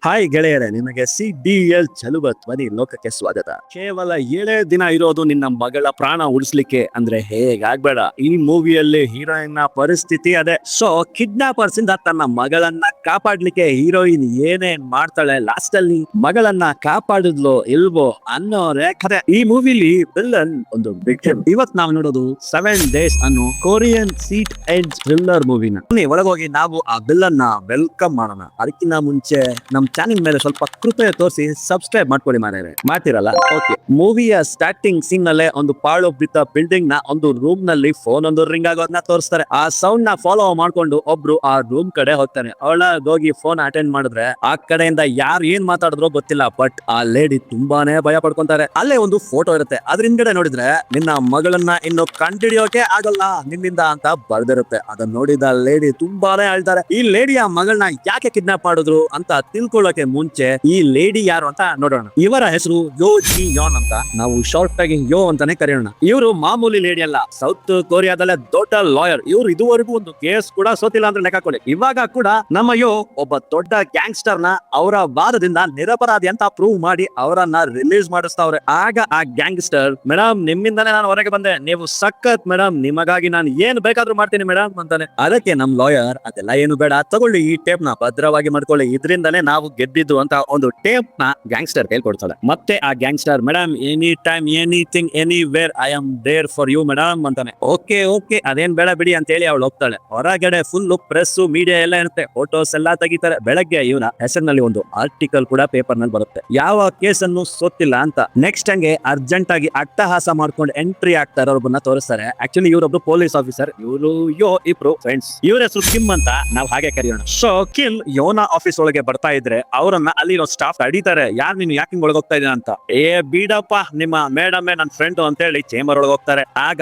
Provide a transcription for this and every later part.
Hi ಗೆಳೆಯರೇ, ನಿಮಗೆ CDL ಚಲುವ ಧ್ವನಿ ಲೋಕಕ್ಕೆ ಸ್ವಾಗತ. ಕೇವಲ 7 ದಿನ ಇರೋದು ನಿನ್ನ ಮಗಳ ಪ್ರಾಣ ಉಳಿಸ್ಲಿಕ್ಕೆ ಅಂದ್ರೆ ಹೇಗಾಗ್ಬೇಡ. ಈ ಮೂವಿಯಲ್ಲಿ ಹೀರೋಯಿನ್ ನ ಪರಿಸ್ಥಿತಿ ಅದೇ. ಸೊ ಕಿಡ್ನಾಪರ್ಸ್ ಇಂದ ತನ್ನ ಮಗಳನ್ನ ಕಾಪಾಡ್ಲಿಕ್ಕೆ ಹೀರೋಯಿನ್ ಏನೇನ್ ಮಾಡ್ತಾಳೆ, ಲಾಸ್ಟ್ ಅಲ್ಲಿ ಮಗಳನ್ನ ಕಾಪಾಡಿದ್ಲೋ ಇಲ್ವೋ ಅನ್ನೋರೇ ಕಥೆ. ಈ ಮೂವಿಲಿ ವಿಲ್ಲನ್ ಒಂದು ವಿಕ್ಟಿಮ್. ಇವತ್ ನಾವು ನೋಡೋದು 7 ಡೇಸ್ ಅನ್ನೋ ಕೊರಿಯನ್ ಸೀಟ್ ಎಂಡ್ ಥ್ರಿಲ್ಲರ್ ಮೂವಿನ. ಒಳಗೋಗಿ ನಾವು ಆ ವಿಲ್ಲನ್ ನ ವೆಲ್ಕಮ್ ಮಾಡೋಣ. ಅದಕ್ಕಿಂತ ಮುಂಚೆ ನಮ್ ಚಾನೆಲ್ ಮೇಲೆ ಸ್ವಲ್ಪ ಕೃಪೆ ತೋರಿಸಿ ಸಬ್ಸ್ಕ್ರೈಬ್ ಮಾಡ್ಕೊಳ್ಳಿ ಮಾರ್ರೆ. ಮಾಡ್ತಿರಲ್ಲ? ಓಕೆ. ಮೂವಿಯ ಸ್ಟಾರ್ಟಿಂಗ್ ಸೀನ್ ನಲ್ಲೇ ಒಂದು ಪಾಳು ಬಿದ್ದ ಬಿಲ್ಡಿಂಗ್ ನ ಒಂದು ರೂಮ್ ನಲ್ಲಿ ಫೋನ್ ಒಂದು ರಿಂಗ್ ಆಗೋದನ್ನ ತೋರಿಸ್ತಾರೆ. ಆ ಸೌಂಡ್ ನ ಫಾಲೋ ಮಾಡ್ಕೊಂಡು ಒಬ್ರು ಆ ರೂಮ್ ಕಡೆ ಹೋಗ್ತಾನೆ. ಹೋಗಿ ಫೋನ್ ಅಟೆಂಡ್ ಮಾಡಿದ್ರೆ ಆ ಕಡೆಯಿಂದ ಯಾರು ಏನ್ ಮಾತಾಡಿದ್ರೋ ಗೊತ್ತಿಲ್ಲ, ಬಟ್ ಆ ಲೇಡಿ ತುಂಬಾನೇ ಭಯ ಪಡ್ಕೊಂತಾರೆ. ಅಲ್ಲೇ ಒಂದು ಫೋಟೋ ಇರುತ್ತೆ. ಅದ್ರ ಹಿಂದ್ಗಡೆ ನೋಡಿದ್ರೆ ನಿನ್ನ ಮಗಳನ್ನ ಇನ್ನು ಕಂಡಿಡಿಯೋಕೆ ಆಗಲ್ಲ ನಿನ್ನಿಂದ ಅಂತ ಬರ್ದಿರುತ್ತೆ. ಅದನ್ನ ನೋಡಿದ ಲೇಡಿ ತುಂಬಾನೇ ಅಳ್ತಾರೆ. ಈ ಲೇಡಿಯ ಮಗಳನ್ನ ಯಾಕೆ ಕಿಡ್ನಾಪ್ ಮಾಡಿದ್ರು ಅಂತ ತಿಳ್ಕೊಳ್ಳೋಕೆ ಮುಂಚೆ ಈ ಲೇಡಿ ಯಾರು ಅಂತ ನೋಡೋಣ. ಇವರ ಹೆಸರು ಯೋ ಜಿ ಯೋನ್ ಅಂತ. ನಾವು ಶಾರ್ಟ್ ಆಗಿ ಯೋ ಅಂತಾನೆ ಕರೆಯೋಣ. ಇವರು ಮಾಮೂಲಿ ಲೇಡಿ ಅಲ್ಲ, ಸೌತ್ ಕೊರಿಯಾದಲ್ಲೇ ದೊಡ್ಡ ಲಾಯರ್. ಇವರು ಇದುವರೆಗೂ ಒಂದು ಕೇಸ್ ಕೂಡ ಸೋತಿಲ್ಲ ಅಂದ್ರೆ ಲೆಕ್ಕ ಕೊಡಿ. ಇವಾಗ ಕೂಡ ನಮ್ಮ ಯೋ ಒಬ್ಬ ದೊಡ್ಡ ಗ್ಯಾಂಗ್ಸ್ಟರ್ ನ ಅವರ ವಾದದಿಂದ ನಿರಪರಾಧಿ ಅಂತ ಪ್ರೂವ್ ಮಾಡಿ ಅವರನ್ನ ರಿಲೀಸ್ ಮಾಡಿಸ್ತಾವ್ರೆ. ಆಗ ಆ ಗ್ಯಾಂಗ್ಸ್ಟರ್, ಮೇಡಮ್ ನಿಮ್ಮಿಂದಾನೇ ನಾನು ಹೊರಗೆ ಬಂದೆ, ನೀವು ಸಖತ್ ಮೇಡಮ್, ನಿಮಗಾಗಿ ನಾನು ಏನ್ ಬೇಕಾದ್ರೂ ಮಾಡ್ತೀನಿ ಮೇಡಮ್ ಅಂತಾನೆ. ಅದಕ್ಕೆ ನಮ್ ಲಾಯರ್, ಅದೆಲ್ಲ ಏನು ಬೇಡ, ತಗೊಳ್ಳಿ ಈ ಟೇಪ್ ನ ಭದ್ರವಾಗಿ ಮಾಡ್ಕೊಳ್ಳಿ, ಇದರಿಂದಲೇ ನಾವು ಗೆದ್ದಿದ್ದು ಅಂತ ಒಂದು ಟೇಪ್ ನ ಗ್ಯಾಂಗ್ಸ್ಟರ್ ಕೈಲಿ ಕೊಡ್ತಾಳೆ. ಮತ್ತೆ ಆ gangster, madam any time anything anywhere I am there for you madam ಅಂತಾನೆ. ಓಕೆ ಓಕೆ ಅದೇನ್ ಬೇಡ ಬಿಡಿ ಅಂತ ಹೇಳಿ ಅವಳು ಹೋಗ್ತಾಳೆ. ಹೊರಗಡೆ ಫುಲ್ ಪ್ರೆಸ್ ಮೀಡಿಯಾ ಎಲ್ಲ ಇರುತ್ತೆ, ಫೋಟೋಸ್ ಎಲ್ಲ ತೆಗಿತಾರೆ. ಬೆಳಗ್ಗೆ ಇವನ ಹೆಸರಿನಲ್ಲಿ ಒಂದು ಆರ್ಟಿಕಲ್ ಕೂಡ ಪೇಪರ್ ನಲ್ಲಿ ಬರುತ್ತೆ, ಯಾವ ಕೇಸನ್ನು ಸೋತಿಲ್ಲ ಅಂತ. ನೆಕ್ಸ್ಟ್ ಹಂಗೆ ಅರ್ಜೆಂಟ್ ಆಗಿ ಅಟ್ಟಹಾಸ ಮಾಡ್ಕೊಂಡು ಎಂಟ್ರಿ ಆಗ್ತಾರೆ. ಒಬ್ಬನ ತೋರಿಸ್ತಾರೆ. ಆಕ್ಚುಲಿ ಇವರೊಬ್ರು ಪೊಲೀಸ್ ಆಫೀಸರ್, ಇವರು ಯೋ ಇಬ್ರು ಫ್ರೆಂಡ್ಸ್. ಇವ್ರ ಹೆಸರು ಕಿಮ್ ಅಂತ ನಾವು ಹಾಗೆ ಕರೆಯೋಣ. ಸೊ ಕಿಮ್ ಯೋನ ಆಫೀಸ್ ಒಳಗೆ ಬರ್ತಾ ಇದ್ರೆ ಅವರನ್ನ ಅಲ್ಲಿರೋ ಸ್ಟಾಫ್ ತಡೀತಾರೆ. ಯಾರು ನೀನು ಯಾಕೆ ಒಳಗೆ ಹೋಗ್ತಾ ಇದೀನ ಅಂತ. ಬಿಡಪ್ಪ, ನಿಮ್ಮ ಮೇಡಮ್ ನನ್ನ ಫ್ರೆಂಡ್ ಅಂತ ಹೇಳಿ ಚೇಂಬರ್ ಒಳಗೆ ಹೋಗ್ತಾರೆ. ಆಗ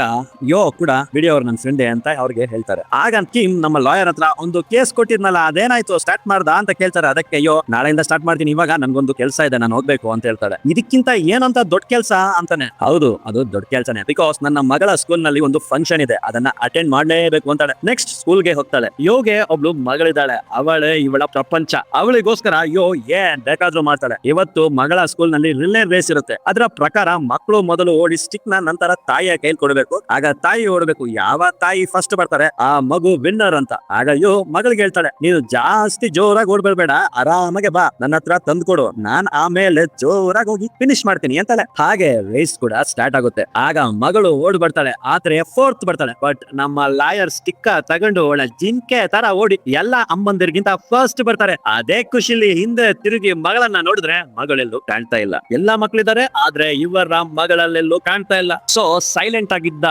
ಯೋ ಕೂಡ ಬಿಡಿ ಅವ್ರು ನನ್ನ ಫ್ರೆಂಡೇ ಅಂತ ಅವ್ರಿಗೆ ಹೇಳ್ತಾರೆ. ಆಗ ಕಿಮ್ ನಮ್ಮ ಲಾಯರ್ ಹತ್ರ ಒಂದು ಕೇಸ್ ಕೊಟ್ಟಿದ್ನಲ್ಲ ಅದೇನಾಯ್ತು, ಸ್ಟಾರ್ಟ್ ಮಾಡ್ದ ಅಂತ ಕೇಳ್ತಾರೆ. ಅದಕ್ಕೆ ಯೋ ನಾಳೆಯಿಂದ ಸ್ಟಾರ್ಟ್ ಮಾಡ್ತೀನಿ, ಇವಾಗ ನನ್ಗೊಂದು ಕೆಲಸ ಇದೆ, ನಾನು ಹೋಗ್ಬೇಕು ಅಂತ ಹೇಳ್ತಾಳೆ. ಇದಕ್ಕಿಂತ ಏನಂತ ದೊಡ್ಡ ಕೆಲಸ ಅಂತಾನೆ. ಹೌದು, ಅದು ದೊಡ್ಡ ಕೆಲಸನೇ. ಬಿಕಾಸ್ ನನ್ನ ಮಗಳ ಸ್ಕೂಲ್ ನಲ್ಲಿ ಒಂದು ಫಂಕ್ಷನ್ ಇದೆ, ಅದನ್ನ ಅಟೆಂಡ್ ಮಾಡಲೇಬೇಕು ಅಂತಾಳೆ. ನೆಕ್ಸ್ಟ್ ಸ್ಕೂಲ್ಗೆ ಹೋಗ್ತಾಳೆ. ಯೋಗೆ ಒಬ್ಳು ಮಗಳಿದ್ದಾಳೆ, ಅವಳೇ ಇವಳ ಪ್ರಪಂಚ. ಅವಳಿಗೋಸ್ಕರ ಯೋ ಏನ್ ಬೇಕಾದ್ರೂ ಮಾಡ್ತಾಳೆ. ಇವತ್ತು ಮಗಳ ಸ್ಕೂಲ್ ನಲ್ಲಿ ರಿಲೇ ರೇಸ್ ಇರುತ್ತೆ. ಅದರ ಪ್ರಕಾರ ಮಕ್ಕಳು ಮೊದಲು ಓಡಿ ಸ್ಟಿಕ್ ನ ನಂತರ ತಾಯಿಯ ಕೈಲಿ ಕೊಡಬೇಕು. ಆಗ ತಾಯಿ ಓಡಬೇಕು, ಯಾವ ತಾಯಿ ಫಸ್ಟ್ ಬರ್ತಾರೆ ಆ ಮಗು ವಿನ್ನರ್ ಅಂತ. ಆಗ ಯೋ ಮಗಳಿಗೆ ಹೇಳ್ತಾಳೆ, ನೀನು ಜಾಸ್ತಿ ಜೋರಾಗಿ ಓಡ್ಬೇಡ, ಆರಾಮಾಗೆ ಬಾ, ನನ್ನ ಹತ್ರ ತಂದು ಕೊಡು, ನಾನ್ ಆಮೇಲೆ ಜೋರಾಗಿ ಹೋಗಿ ಫಿನಿಶ್ ಮಾಡ್ತೀನಿ ಅಂತಾಳೆ. ಹಾಗೆ ರೇಸ್ ಕೂಡ ಸ್ಟಾರ್ಟ್ ಆಗುತ್ತೆ. ಆಗ ಮಗಳು ಓಡ್ ಬರ್ತಾಳೆ, ಆದ್ರೆ ಫೋರ್ತ್ ಬರ್ತಾಳೆ. ಬಟ್ ನಮ್ಮ ಲಾಯರ್ ಸ್ಟಿಕ್ಕ ತಗೊಂಡು ಒಳ್ಳೆ ಜಿಂಕೆ ತರ ಓಡಿ ಎಲ್ಲಾ ಅಮ್ಮಂದಿರ್ಗಿಂತ ಫಸ್ಟ್ ಬರ್ತಾರೆ. ಅದೇ ಖುಷಿಲಿ ಹಿಂದೆ ತಿರುಗಿ ಮಗಳನ್ನ ನೋಡಿದ್ರೆ ಮಗಳೆಲ್ಲೂ ಕಾಣ್ತಾ ಇಲ್ಲ. ಎಲ್ಲಾ ಮಕ್ಕಳಿದ್ದಾರೆ, ಆದ್ರೆ ಇವರ ಮಗಳಲ್ಲೆಲ್ಲೂ ಕಾಣ್ತಾ ಇಲ್ಲ. ಸೊ ಸೈಲೆಂಟ್ ಆಗಿದ್ದ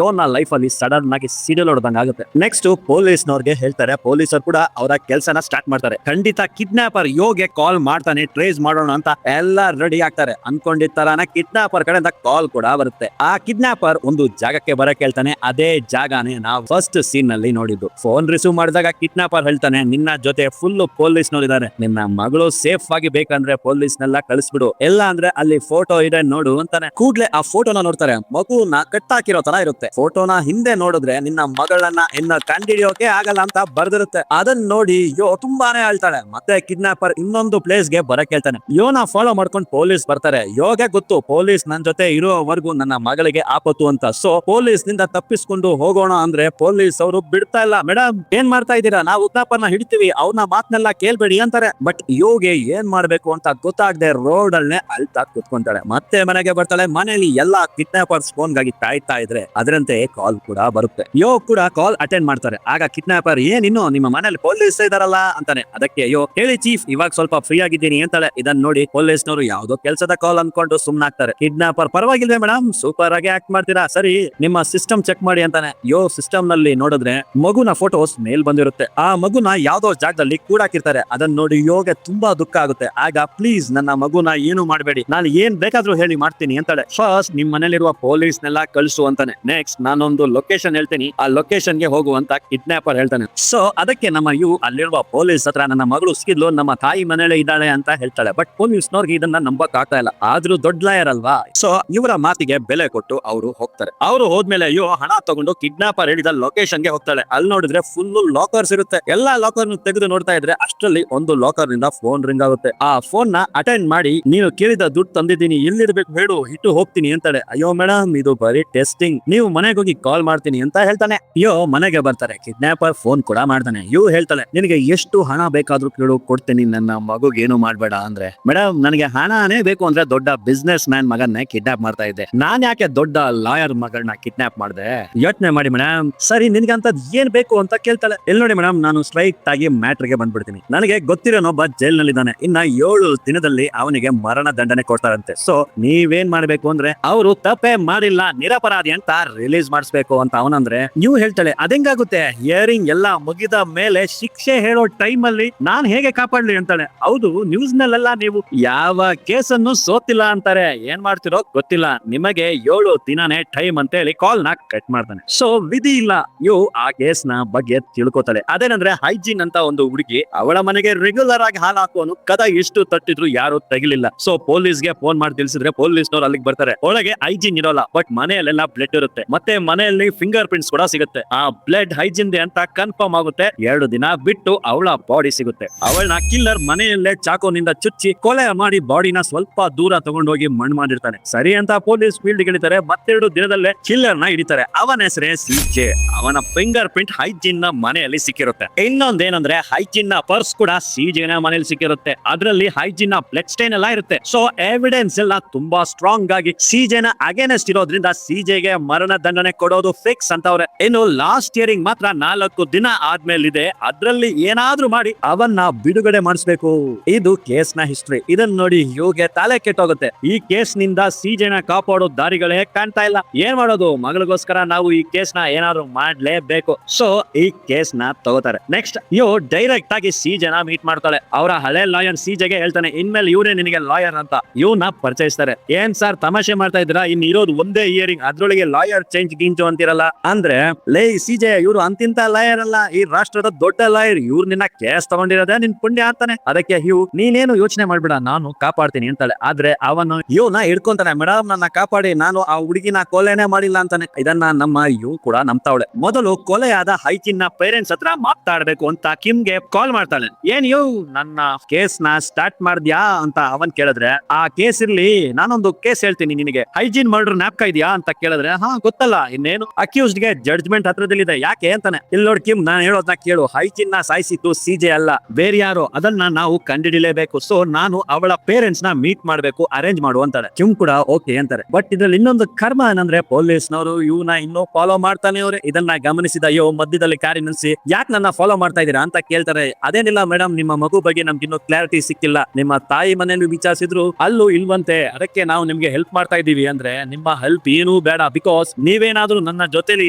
ಯೋನ ಲೈಫ್ ಅಲ್ಲಿ ಸಡನ್ ಆಗಿ ಸಿಡಿಲ್ ಹೊಡೆದಂಗ ಆಗುತ್ತೆ. ನೆಕ್ಸ್ಟ್ ಪೊಲೀಸ್ನವ್ರಿಗೆ ಹೇಳ್ತಾರೆ. ಪೊಲೀಸರು ಕೂಡ ಅವರ ಕೆಲಸನ ಸ್ಟಾರ್ಟ್ ಮಾಡ್ತಾರೆ. ಖಂಡಿತ ಕಿಡ್ನಾಪರ್ ಯೋಗೆ ಕಾಲ್ ಮಾಡ್ತಾನೆ, ಟ್ರೇಸ್ ಮಾಡೋಣ ಅಂತ ಎಲ್ಲ ರೆಡಿ ಆಗ್ತಾರೆ. ಅನ್ಕೊಂಡಿದ್ದ ತರಾನ ಕಿಡ್ನಾಪರ್ ಕಡೆಯಿಂದ ಕಾಲ್ ಕೂಡ ಬರುತ್ತೆ. ಆ ಕಿಡ್ನಾಪರ್ ಒಂದು ಜಾಗಕ್ಕೆ ಬರಕ್ ಹೇಳ್ತಾನೆ. ಅದೇ ಜಾಗನೇ ನಾವು ಫಸ್ಟ್ ಸೀನ್ ನಲ್ಲಿ ನೋಡಿದ್ದು. ಫೋನ್ ರಿಸೀವ್ ಮಾಡಿದಾಗ ಕಿಡ್ನಾಪರ್ ಹೇಳ್ತಾನೆ, ನಿನ್ನ ಜೊತೆ ಫುಲ್ ಪೊಲೀಸ್ ನೋಡಿದ್ದಾರೆ, ನಿನ್ನ ಮಗಳು ಸೇಫ್ ಆಗಿ ಬೇಕಂದ್ರೆ ಪೊಲೀಸ್ನೆಲ್ಲ ಕಳಿಸ್ಬಿಡು, ಎಲ್ಲ ಅಂದ್ರೆ ಅಲ್ಲಿ ಫೋಟೋ ಇದೆ ನೋಡು ಅಂತಾನೆ. ಕೂಡ್ಲೆ ಆ ಫೋಟೋನ ನೋಡ್ತಾರೆ. ಮಗುನ ಕಟ್ಟಾಕಿರೋ ತರ ಇರುತ್ತೆ. ಫೋಟೋನ ಹಿಂದೆ ನೋಡಿದ್ರೆ ನಿನ್ನ ಮಗಳನ್ನ ಇನ್ನ ಕಂಡಿಡಿಯೋಕೆ ಆಗಲ್ಲ ಅಂತ ಬರ್ದಿರುತ್ತೆ. ಅದನ್ನ ನೋಡಿ ಯೋ ತುಂಬಾನೇ ಅಳ್ತಾಳೆ. ಮತ್ತೆ ಕಿಡ್ನಾಪರ್ ಇನ್ನೊಂದು ಪ್ಲೇಸ್ ಗೆ ಬರಕ್ ಹೇಳ್ತಾನೆ. ಯೋನ ಫಾಲೋ ಮಾಡ್ಕೊಂಡು ಪೊಲೀಸ್ ಬರ್ತಾರೆ. ಯೋಗೆ ಗೊತ್ತು ಪೊಲೀಸ್ ನನ್ ಜೊತೆ ಇರೋವರೆಗೂ ನನ್ನ ಮಗಳಿಗೆ ಆಪತ್ತು ಅಂತ. ಸೊ ಪೊಲೀಸ್ ನಿಂದ ತಪ್ಪಿಸ್ಕೊಂಡು ಹೋಗೋಣ ಅಂದ್ರೆ ಪೊಲೀಸ್ ಅವರು ಬಿಡ್ತಾ ಇಲ್ಲ. ಮೇಡಮ್ ಏನ್ ಮಾಡ್ತಾ ಇದ್ದೀರಾ, ನಾವು ಕಿಡ್ನಾಪರ್ನ ಹಿಡಿತೀವಿ, ಅವ್ರನ್ನ ಮಾತನೆಲ್ಲ ಕೇಳ್ಬೇಡಿ ಅಂತಾರೆ. ಬಟ್ ಯೋಗೆ ಏನ್ ಮಾಡ್ಬೇಕು ಅಂತ ಗೊತ್ತಾಗದೆ ರೋಡ್ ಅಲ್ಲೇ ಅಳ್ತಾ ಕುತ್ಕೊಂತಾಳೆ. ಮತ್ತೆ ಮನೆಗೆ ಬರ್ತಾಳೆ. ಮನೆಯಲ್ಲಿ ಎಲ್ಲಾ ಕಿಡ್ನಾಪರ್ಸ್ ಫೋನ್ ಗಾಗಿ ಕಾಯ್ತಾ ಇದ್ರೆ ಅದರಂತೆ ಕಾಲ್ ಕೂಡ ಬರುತ್ತೆ. ಯೋ ಕೂಡ ಕಾಲ್ ಅಟೆಂಡ್ ಮಾಡ್ತಾರೆ. ಆಗ ಕಿಡ್ನಾಪರ್, ಏನ್ ಇನ್ನು ನಿಮ್ಮ ಮನೇಲಿ ಪೊಲೀಸ್ ಇದಾರಲ್ಲ ಅಂತಾನೆ. ಅದಕ್ಕೆ ಯೋ, ಹೇಳಿ ಚೀಫ್, ಇವಾಗ ಸ್ವಲ್ಪ ಫ್ರೀ ಆಗಿದ್ದೀನಿ ಅಂತಾಳೆ. ಇದನ್ನ ನೋಡಿ ಪೊಲೀಸ್ನವರು ಯಾವ್ದೋ ಕೆಲಸದ ಕಾಲ್ ಅನ್ಕೊಂಡು ಸುಮ್ನಾಗ್ತಾರೆ. ಕಿಡ್ನಾಪರ್, ಪರವಾಗಿಲ್ವೇ ಮೇಡಮ್, ಸೂಪರ್ ಆಗಿ ಆಕ್ಟ್ ಮಾಡ್ತೀರಾ, ಸರಿ ನಿಮ್ಮ ಸಿಸ್ಟಮ್ ಚೆಕ್ ಮಾಡಿ ಅಂತಾನೆ. ಯೋ ಸಿಸ್ಟಮ್ ನಲ್ಲಿ ನೋಡಿದ್ರೆ ಮಗುನ ಫೋಟೋಸ್ ಮೇಲ್ ಬಂದಿರುತ್ತೆ. ಆ ಮಗುನ ಯಾವ್ದೋ ಜಾಗದಲ್ಲಿ ಕೂಡಾಕಿರ್ತಾರೆ. ಅದನ್ನ ನೋಡಿ ಯೋಗೆ ತುಂಬಾ ದುಃಖ ಆಗುತ್ತೆ. ಆಗ ಪ್ಲೀಸ್ ನನ್ನ ಮಗುನ ಏನು ಮಾಡಬೇಡಿ, ನಾನು ಏನ್ ಬೇಕಾದ್ರೂ ಹೇಳಿ ಮಾಡ್ತೀನಿ ಅಂತಾಳೆ. ಫಸ್ಟ್ ನಿಮ್ ಮನೇಲಿರುವ ಪೊಲೀಸ್ನೆಲ್ಲ ಕಳಿಸು ಅಂತಾನೆ. ನೆಕ್ಸ್ಟ್ ನಾನೊಂದು ಲೊಕೇಶನ್ ಹೇಳ್ತೀನಿ, ಆ ಲೊಕೇಶನ್ ಗೆ ಹೋಗುವಂತ ಕಿಡ್ನಾಪರ್ ಹೇಳ್ತಾನೆ. ಸೊ ಅದಕ್ಕೆ ನಮ್ಮ ಯು ಅಲ್ಲಿರುವ ಪೊಲೀಸ್ ಹತ್ರ ನನ್ನ ಮಗಳು ಸಿಕ್ಕಿದ್ಲು, ನಮ್ಮ ತಾಯಿ ಮನೇಲೆ ಇದ್ದಾಳೆ ಅಂತ ಹೇಳ್ತಾಳೆ. ಬಟ್ ಪೊಲೀಸ್ನವ್ರಿಗೆ ಇದನ್ನ ನಂಬಕ್ ಆಗ್ತಾ ಇಲ್ಲ. ಆದ್ರೂ ದೊಡ್ಡ ಲಾಯರ್ ಅಲ್ವಾ. ಸೊ ಇವರ ಮಾತಿಗೆ ಬೆಲೆ ಕೊಟ್ಟು ಅವರು ಹೋಗ್ತಾರೆ. ಅವರು ಹೋದ್ಮೇಲೆ ಯು ಹಣ ತಗೊಂಡು ಕಿಡ್ನಾಪರ್ ಹೇಳಿದ ಲೊಕೇಶನ್ ಗೆ ಹೋಗ್ತಾಳೆ. ಅಲ್ಲಿ ನೋಡಿದ್ರೆ ಫುಲ್ ಲಾಕರ್ಸ್ ಇರುತ್ತೆ. ಎಲ್ಲಾ ಲಾಕರ್ ತೆಗೆದು ನೋಡ್ತಾ ಇದ್ರೆ ಅಷ್ಟರಲ್ಲಿ ಒಂದು ಲಾಕರ್ ಇರೋದ್ರಿಂದ ಫೋನ್ ರಿಂಗ್ ಆಗುತ್ತೆ. ಆ ಫೋನ್ ನ ಅಟೆಂಡ್ ಮಾಡಿ, ನೀನು ಕೇಳಿದ ದುಡ್ಡು ತಂದಿದ್ದೀನಿ, ಎಲ್ಲಿರ್ಬೇಕು ಹೇಳು, ಇಟ್ಟು ಹೋಗ್ತೀನಿ ಅಂತಾಳೆ. ಅಯ್ಯೋ ಮೇಡಮ್, ಇದು ಬರೀ ಟೆಸ್ಟಿಂಗ್, ನೀವು ಮನೆಗೆ ಹೋಗಿ ಕಾಲ್ ಮಾಡ್ತೀನಿ ಅಂತ ಹೇಳ್ತಾನೆ. ಅಯ್ಯೋ ಮನೆಗೆ ಬರ್ತಾರೆ, ಕಿಡ್ನಾಪರ್ ಫೋನ್ ಕೂಡ ಮಾಡ್ತಾನೆ. ಇವ್ ಹೇಳ್ತಾಳೆ, ನಿನಗೆ ಎಷ್ಟು ಹಣ ಬೇಕಾದ್ರೂ ಕೇಳು, ಕೊಡ್ತೀನಿ, ನನ್ನ ಮಗುಗೆ ಏನು ಮಾಡ್ಬೇಡ ಅಂದ್ರೆ. ಮೇಡಮ್, ನನಗೆ ಹಣನೇ ಬೇಕು ಅಂದ್ರೆ ದೊಡ್ಡ ಬಿಸ್ನೆಸ್ ಮ್ಯಾನ್ ಮಗನ್ನೇ ಕಿಡ್ನಾಪ್ ಮಾಡ್ತಾ ಇದ್ದೆ, ನಾನ್ ಯಾಕೆ ದೊಡ್ಡ ಲಾಯರ್ ಮಗಳನ್ನ ಕಿಡ್ನಾಪ್ ಮಾಡ್ದೆ? ಯೋಚನೆ ಮಾಡಿ ಮೇಡಮ್. ಸರಿ, ನಿನ್ಗಂತದ್ ಏನ್ ಬೇಕು ಅಂತ ಕೇಳ್ತಾಳೆ. ಎಲ್ಲಿ ನೋಡಿ ಮೇಡಮ್, ನಾನು ಸ್ಟ್ರೈಟ್ ಆಗಿ ಮ್ಯಾಟ್ರಿಗೆ ಬಂದ್ಬಿಡ್ತೀನಿ. ನನಗೆ ಗೊತ್ತಿರೋನೊಬ್ಬ ಜೈಲ್ ನಲ್ಲಿದ್ದಾನೆ, ಇನ್ನ 7 ದಿನದಲ್ಲಿ ಅವನಿಗೆ ಮರಣ ದಂಡನೆ ಕೊಡ್ತಾರಂತೆ. ಸೊ ನೀವೇನ್ ಮಾಡ್ಬೇಕು ಅಂದ್ರೆ, ಅವರು ತಪ್ಪೇ ಮಾಡಿಲ್ಲ, ನಿರಪರಾಧಿ ಅಂತ ರಿಲೀಸ್ ಮಾಡಿಸ್ಬೇಕು ಅಂತ ಅವನಂದ್ರೆ. ನೀವು ಹೇಳ್ತಾಳೆ, ಅದೆಂಗಾಗುತ್ತೆ, ಹಿಯರಿಂಗ್ ಎಲ್ಲ ಮುಗಿದ ಮೇಲೆ ಶಿಕ್ಷೆ ಹೇಳೋ ಟೈಮ್ ಅಲ್ಲಿ ನಾನ್ ಹೇಗೆ ಕಾಪಾಡ್ಲಿ ಅಂತಾಳೆ. ಹೌದು, ನ್ಯೂಸ್ ನಲ್ಲೆಲ್ಲ ನೀವು ಯಾವ ಕೇಸನ್ನು ಸೋತಿಲ್ಲ ಅಂತಾರೆ, ಏನ್ ಮಾಡ್ತಿರೋ ಗೊತ್ತಿಲ್ಲ, ನಿಮಗೆ 7 ದಿನನೇ ಟೈಮ್ ಅಂತ ಹೇಳಿ ಕಾಲ್ ನ ಕಟ್ ಮಾಡ್ತಾನೆ. ಸೊ ವಿಧಿ ಇಲ್ಲ, ಇವು ಆ ಕೇಸ್ ನ ಬಗ್ಗೆ ತಿಳ್ಕೊತಾಳೆ. ಅದೇನಂದ್ರೆ, ಹೈಜೀನ್ ಅಂತ ಒಂದು ಹುಡುಗಿ, ಅವಳ ಮನೆಗೆ ರೆಗ್ಯುಲರ್ ಆಗಿ ಹಾಲು ಹಾಕೋನು ಕದ ಎಷ್ಟು ತಟ್ಟಿದ್ರು ಯಾರು ತೆಗಿಲಿಲ್ಲ. ಸೊ ಪೊಲೀಸ್ಗೆ ಫೋನ್ ಮಾಡಿ ತಿಳಿಸಿದ್ರೆ ಪೊಲೀಸ್ನವ್ರು ಅಲ್ಲಿಗೆ ಬರ್ತಾರೆ. ಒಳಗೆ ಹೈಜೀನ್ ಇರೋಲ್ಲ, ಬಟ್ ಮನೆಯಲ್ಲೆಲ್ಲ ಬ್ಲಡ್ ಇರುತ್ತೆ, ಮತ್ತೆ ಮನೆಯಲ್ಲಿ ಫಿಂಗರ್ ಪ್ರಿಂಟ್ಸ್ ಕೂಡ ಸಿಗುತ್ತೆ. ಆ ಬ್ಲಡ್ ಹೈಜೀನ್ ಅಂತ ಕನ್ಫರ್ಮ್ ಆಗುತ್ತೆ. 2 ದಿನ ಬಿಟ್ಟು ಅವಳ ಬಾಡಿ ಸಿಗುತ್ತೆ. ಅವಳನ್ನ ಕಿಲ್ಲರ್ ಮನೆಯಲ್ಲೇ ಚಾಕೋನಿಂದ ಚುಚ್ಚಿ ಕೊಲೆ ಮಾಡಿ ಬಾಡಿನ ಸ್ವಲ್ಪ ದೂರ ತಗೊಂಡೋಗಿ ಮಣ್ಣು ಮಾಡಿರ್ತಾನೆ. ಸರಿ ಅಂತ ಪೊಲೀಸ್ ಫೀಲ್ಡ್ ಗಿಳಿತಾರೆ. ಮತ್ತೆರಡು ದಿನದಲ್ಲೇ ಕಿಲ್ಲರ್ ನ ಹಿಡಿತಾರೆ. ಅವನ ಹೆಸರೇ ಸಿಜೆ. ಅವನ ಫಿಂಗರ್ ಪ್ರಿಂಟ್ ಹೈಜೀನ್ ನ ಮನೆಯಲ್ಲಿ ಸಿಕ್ಕಿರುತ್ತೆ. ಇನ್ನೊಂದೇನಂದ್ರೆ, ಹೈಜೀನ್ ನ ಪರ್ಸ್ ಕೂಡ ಸಿಜೆ ನ ಮನೆಯಲ್ಲಿ ಸಿಕ್ಕಿರುತ್ತೆ. ಅದರಲ್ಲಿ ಹೈಜೀನ್ ನ ಬ್ಲಡ್ ಸ್ಟೈನ್ ಎಲ್ಲ ಇರುತ್ತೆ. ಸೊ ಎವಿಡೆನ್ಸ್ ಎಲ್ಲ ತುಂಬಾ ಸ್ಟ್ರಾಂಗ್ ಆಗಿ ಸಿಜೆ ನ ಅಗೇನೆಸ್ಟ್ ಇರೋದ್ರಿಂದ ಸಿಜೆಗೆ ಮರಣ ದಂಡನೆ ಕೊಡೋದು ಫಿಕ್ಸ್ ಅಂತವ್ರೆ. ಇನ್ನು ಲಾಸ್ಟ್ ಹಿಯರಿಂಗ್ ಮಾತ್ರ 4 ದಿನ ಆದ್ಮೇಲಿದೆ. ಅದ್ರಲ್ಲಿ ಏನಾದ್ರೂ ಮಾಡಿ ಅವನ್ನ ಬಿಡುಗಡೆ ಮಾಡಿಸ್ಬೇಕು. ಇದು ಕೇಸ್ ನ ಹಿಸ್ಟ್ರಿ. ಇದನ್ನ ನೋಡಿ ಇವ್ಗೆ ತಲೆ ಕೆಟ್ಟೋಗುತ್ತೆ. ಈ ಕೇಸ್ ನಿಂದ ಸಿಜೆ ನ ಕಾಪಾಡೋ ದಾರಿಗಳೇ ಕಾಣ್ತಾ ಇಲ್ಲ. ಏನ್ ಮಾಡೋದು, ಮಗಳಿಗೋಸ್ಕರ ನಾವು ಈ ಕೇಸ್ ನ ಏನಾದ್ರು ಮಾಡ್ಲೇಬೇಕು. ಸೊ ಈ ಕೇಸ್ ನ ತಗೋತಾರೆ. ನೆಕ್ಸ್ಟ್ ಇವ್ ಡೈರೆಕ್ಟ್ ಆಗಿ ಸಿಜೆ ನ ಮೀಟ್ ಮಾಡ್ತಾಳೆ. ಅವರ ಹಳೆ ಲಾಯರ್ ಸಿಜೆಗೆ ಹೇಳ್ತಾನೆ, ಇನ್ಮೇಲೆ ಇವರೇ ನಿನಗೆ ಲಾಯರ್ ಅಂತ. ಇವನ್ನ ಪರಿಚಯಿಸ್ತಾರೆ. ಏನ್ ಸರ್ ತಮಾಷೆ ಮಾಡ್ತಾ ಇದ್ದೀರಾ, ಇನ್ ಇರೋದು ಒಂದೇ ಹಿಯರಿಂಗ್, ಅದ್ರೊಳಗೆ ಲಾಯರ್ ಚೇಂಜ್ ಗಿಂಚು ಅಂತಿರಲ್ಲ ಅಂದ್ರೆ. ಲೇ ಸಿಜೆ, ಇವ್ರು ಅಂತಿಂತ ಲಾಯರ್ ಅಲ್ಲ, ಈ ರಾಷ್ಟ್ರದ ದೊಡ್ಡ ಲಾಯರ್. ಇವ್ರು ನಿನ್ನ ಕೇಸ್ ತಗೊಂಡಿರೋದೇ ನಿನ್ ಪುಣ್ಯ ಅಂತಾನೆ. ಅದಕ್ಕೆ ಇವ್ ನೀನೇನು ಯೋಚನೆ ಮಾಡ್ಬೇಡ, ನಾನು ಕಾಪಾಡ್ತೀನಿ ಅಂತಾಳೆ. ಆದ್ರೆ ಅವನು ಇವನ ಹಿಡ್ಕೊಂತಾನೆ. ಮೇಡಮ್, ನನ್ನ ಕಾಪಾಡಿ, ನಾನು ಆ ಹುಡುಗಿನ ಕೊಲೆನೇ ಮಾಡಿಲ್ಲ ಅಂತಾನೆ. ಇದನ್ನ ನಮ್ಮ ಇವ್ ಕೂಡ ನಂಬ್ತಾವಳೆ. ಮೊದಲು ಕೊಲೆಯಾದ ಹೈಜಿನ್ ನ ಪೇರೆಂಟ್ಸ್ ಹತ್ರ ಮಾತಾಡ್ಬೇಕು ಅಂತ ಕಿಮ್ಗೆ ಕಾಲ್ ಮಾಡ್ತಾಳೆ. ಏನ್ ಇವ್ ನನ್ನ ಕೇಸ್ ನ ಸ್ಟಾರ್ಟ್ ಮಾಡ್ದ್ಯಾ ಅಂತ ಅವನ್ ಕೇಳಿದ್ರೆ, ಆ ಕೇಸ್ ಇರ್ಲಿ, ನಾನೊಂದು ಕೇಸ್ ಹೇಳ್ತೀನಿ ನಿನಗೆ. ಹೈಜೀನ್ ಮರ್ಡರ್ ನ್ಯಾಪ್ಕ ಇದೆಯಾ ಅಂತ ಕೇಳಿದ್ರೆ, ಹಾ ಗೊತ್ತಲ್ಲ, ಇನ್ನೇನು, ಅಕ್ಯೂಸ್ಡ್ ಗೆ ಜಡ್ಜ್ಮೆಂಟ್ ಹತ್ರದಲ್ಲಿದೆ, ಯಾಕೆ ಅಂತಾನೆ. ಇಲ್ಲಿ ನೋಡಿ ಕಿಮ್, ನಾನು ಹೇಳೋದನ್ನ ಕೇಳು. ಹೈಜೀನ್ ನ ಸಾಯಿಸಿದ್ದು ಸಿಜೆ ಅಲ್ಲ, ಬೇರೆ ಯಾರು, ಅದನ್ನ ನಾವು ಕಂಡಿಡಿಲೇಬೇಕು. ಸೊ ನಾನು ಅವಳ ಪೇರೆಂಟ್ಸ್ ನ ಮೀಟ್ ಮಾಡ್ಬೇಕು, ಅರೇಂಜ್ ಮಾಡು ಅಂತಾಳೆ. ಕಿಮ್ ಕೂಡ ಓಕೆ ಅಂತಾರೆ. ಬಟ್ ಇದ್ರಲ್ಲಿ ಇನ್ನೊಂದು ಕರ್ಮ ಏನಂದ್ರೆ, ಪೊಲೀಸ್ನವರು ಇವನ್ನ ಇನ್ನೂ ಫಾಲೋ ಮಾಡ್ತಾನೆ ಅವ್ರೆ. ಇದನ್ನ ಗಮನಿಸಿದ ಅಯ್ಯೋ ಮಧ್ಯದಲ್ಲಿ ಕಾರಿ ನಿಲ್ಸಿ, ಯಾಕೆ ನನ್ನ ಫಾಲೋ ಮಾಡ್ತಾ ಇದೀರಾ ಅಂತ ಕೇಳ್ತಾರೆ. ಅದೇನಿಲ್ಲ ಮೇಡಮ್, ನಿಮ್ಮ ಮಗು ಬಗ್ಗೆ ನಮ್ಗೆ ಇನ್ನೂ ಕ್ಲಾರಿಟಿ ಸಿಕ್ಕಿಲ್ಲ, ನಿಮ್ಮ ತಾಯಿ ಮನೆಯಲ್ಲಿ ವಿಚಾರಿಸಿದ್ರು ಅಲ್ಲೂ ಇಲ್ವಂತೆ, ಅದಕ್ಕೆ ನಾವು ನಿಮ್ಗೆ ಹೆಲ್ಪ್ ಮಾಡ್ತಾ ಇದೀವಿ ಅಂದ್ರೆ. ನಿಮ್ಮ ಹೆಲ್ಪ್ ಏನೂ ಬೇಡ, ಬಿಕಾಸ್ ನೀವೇನಾದ್ರೂ ನನ್ನ ಜೊತೆಲಿ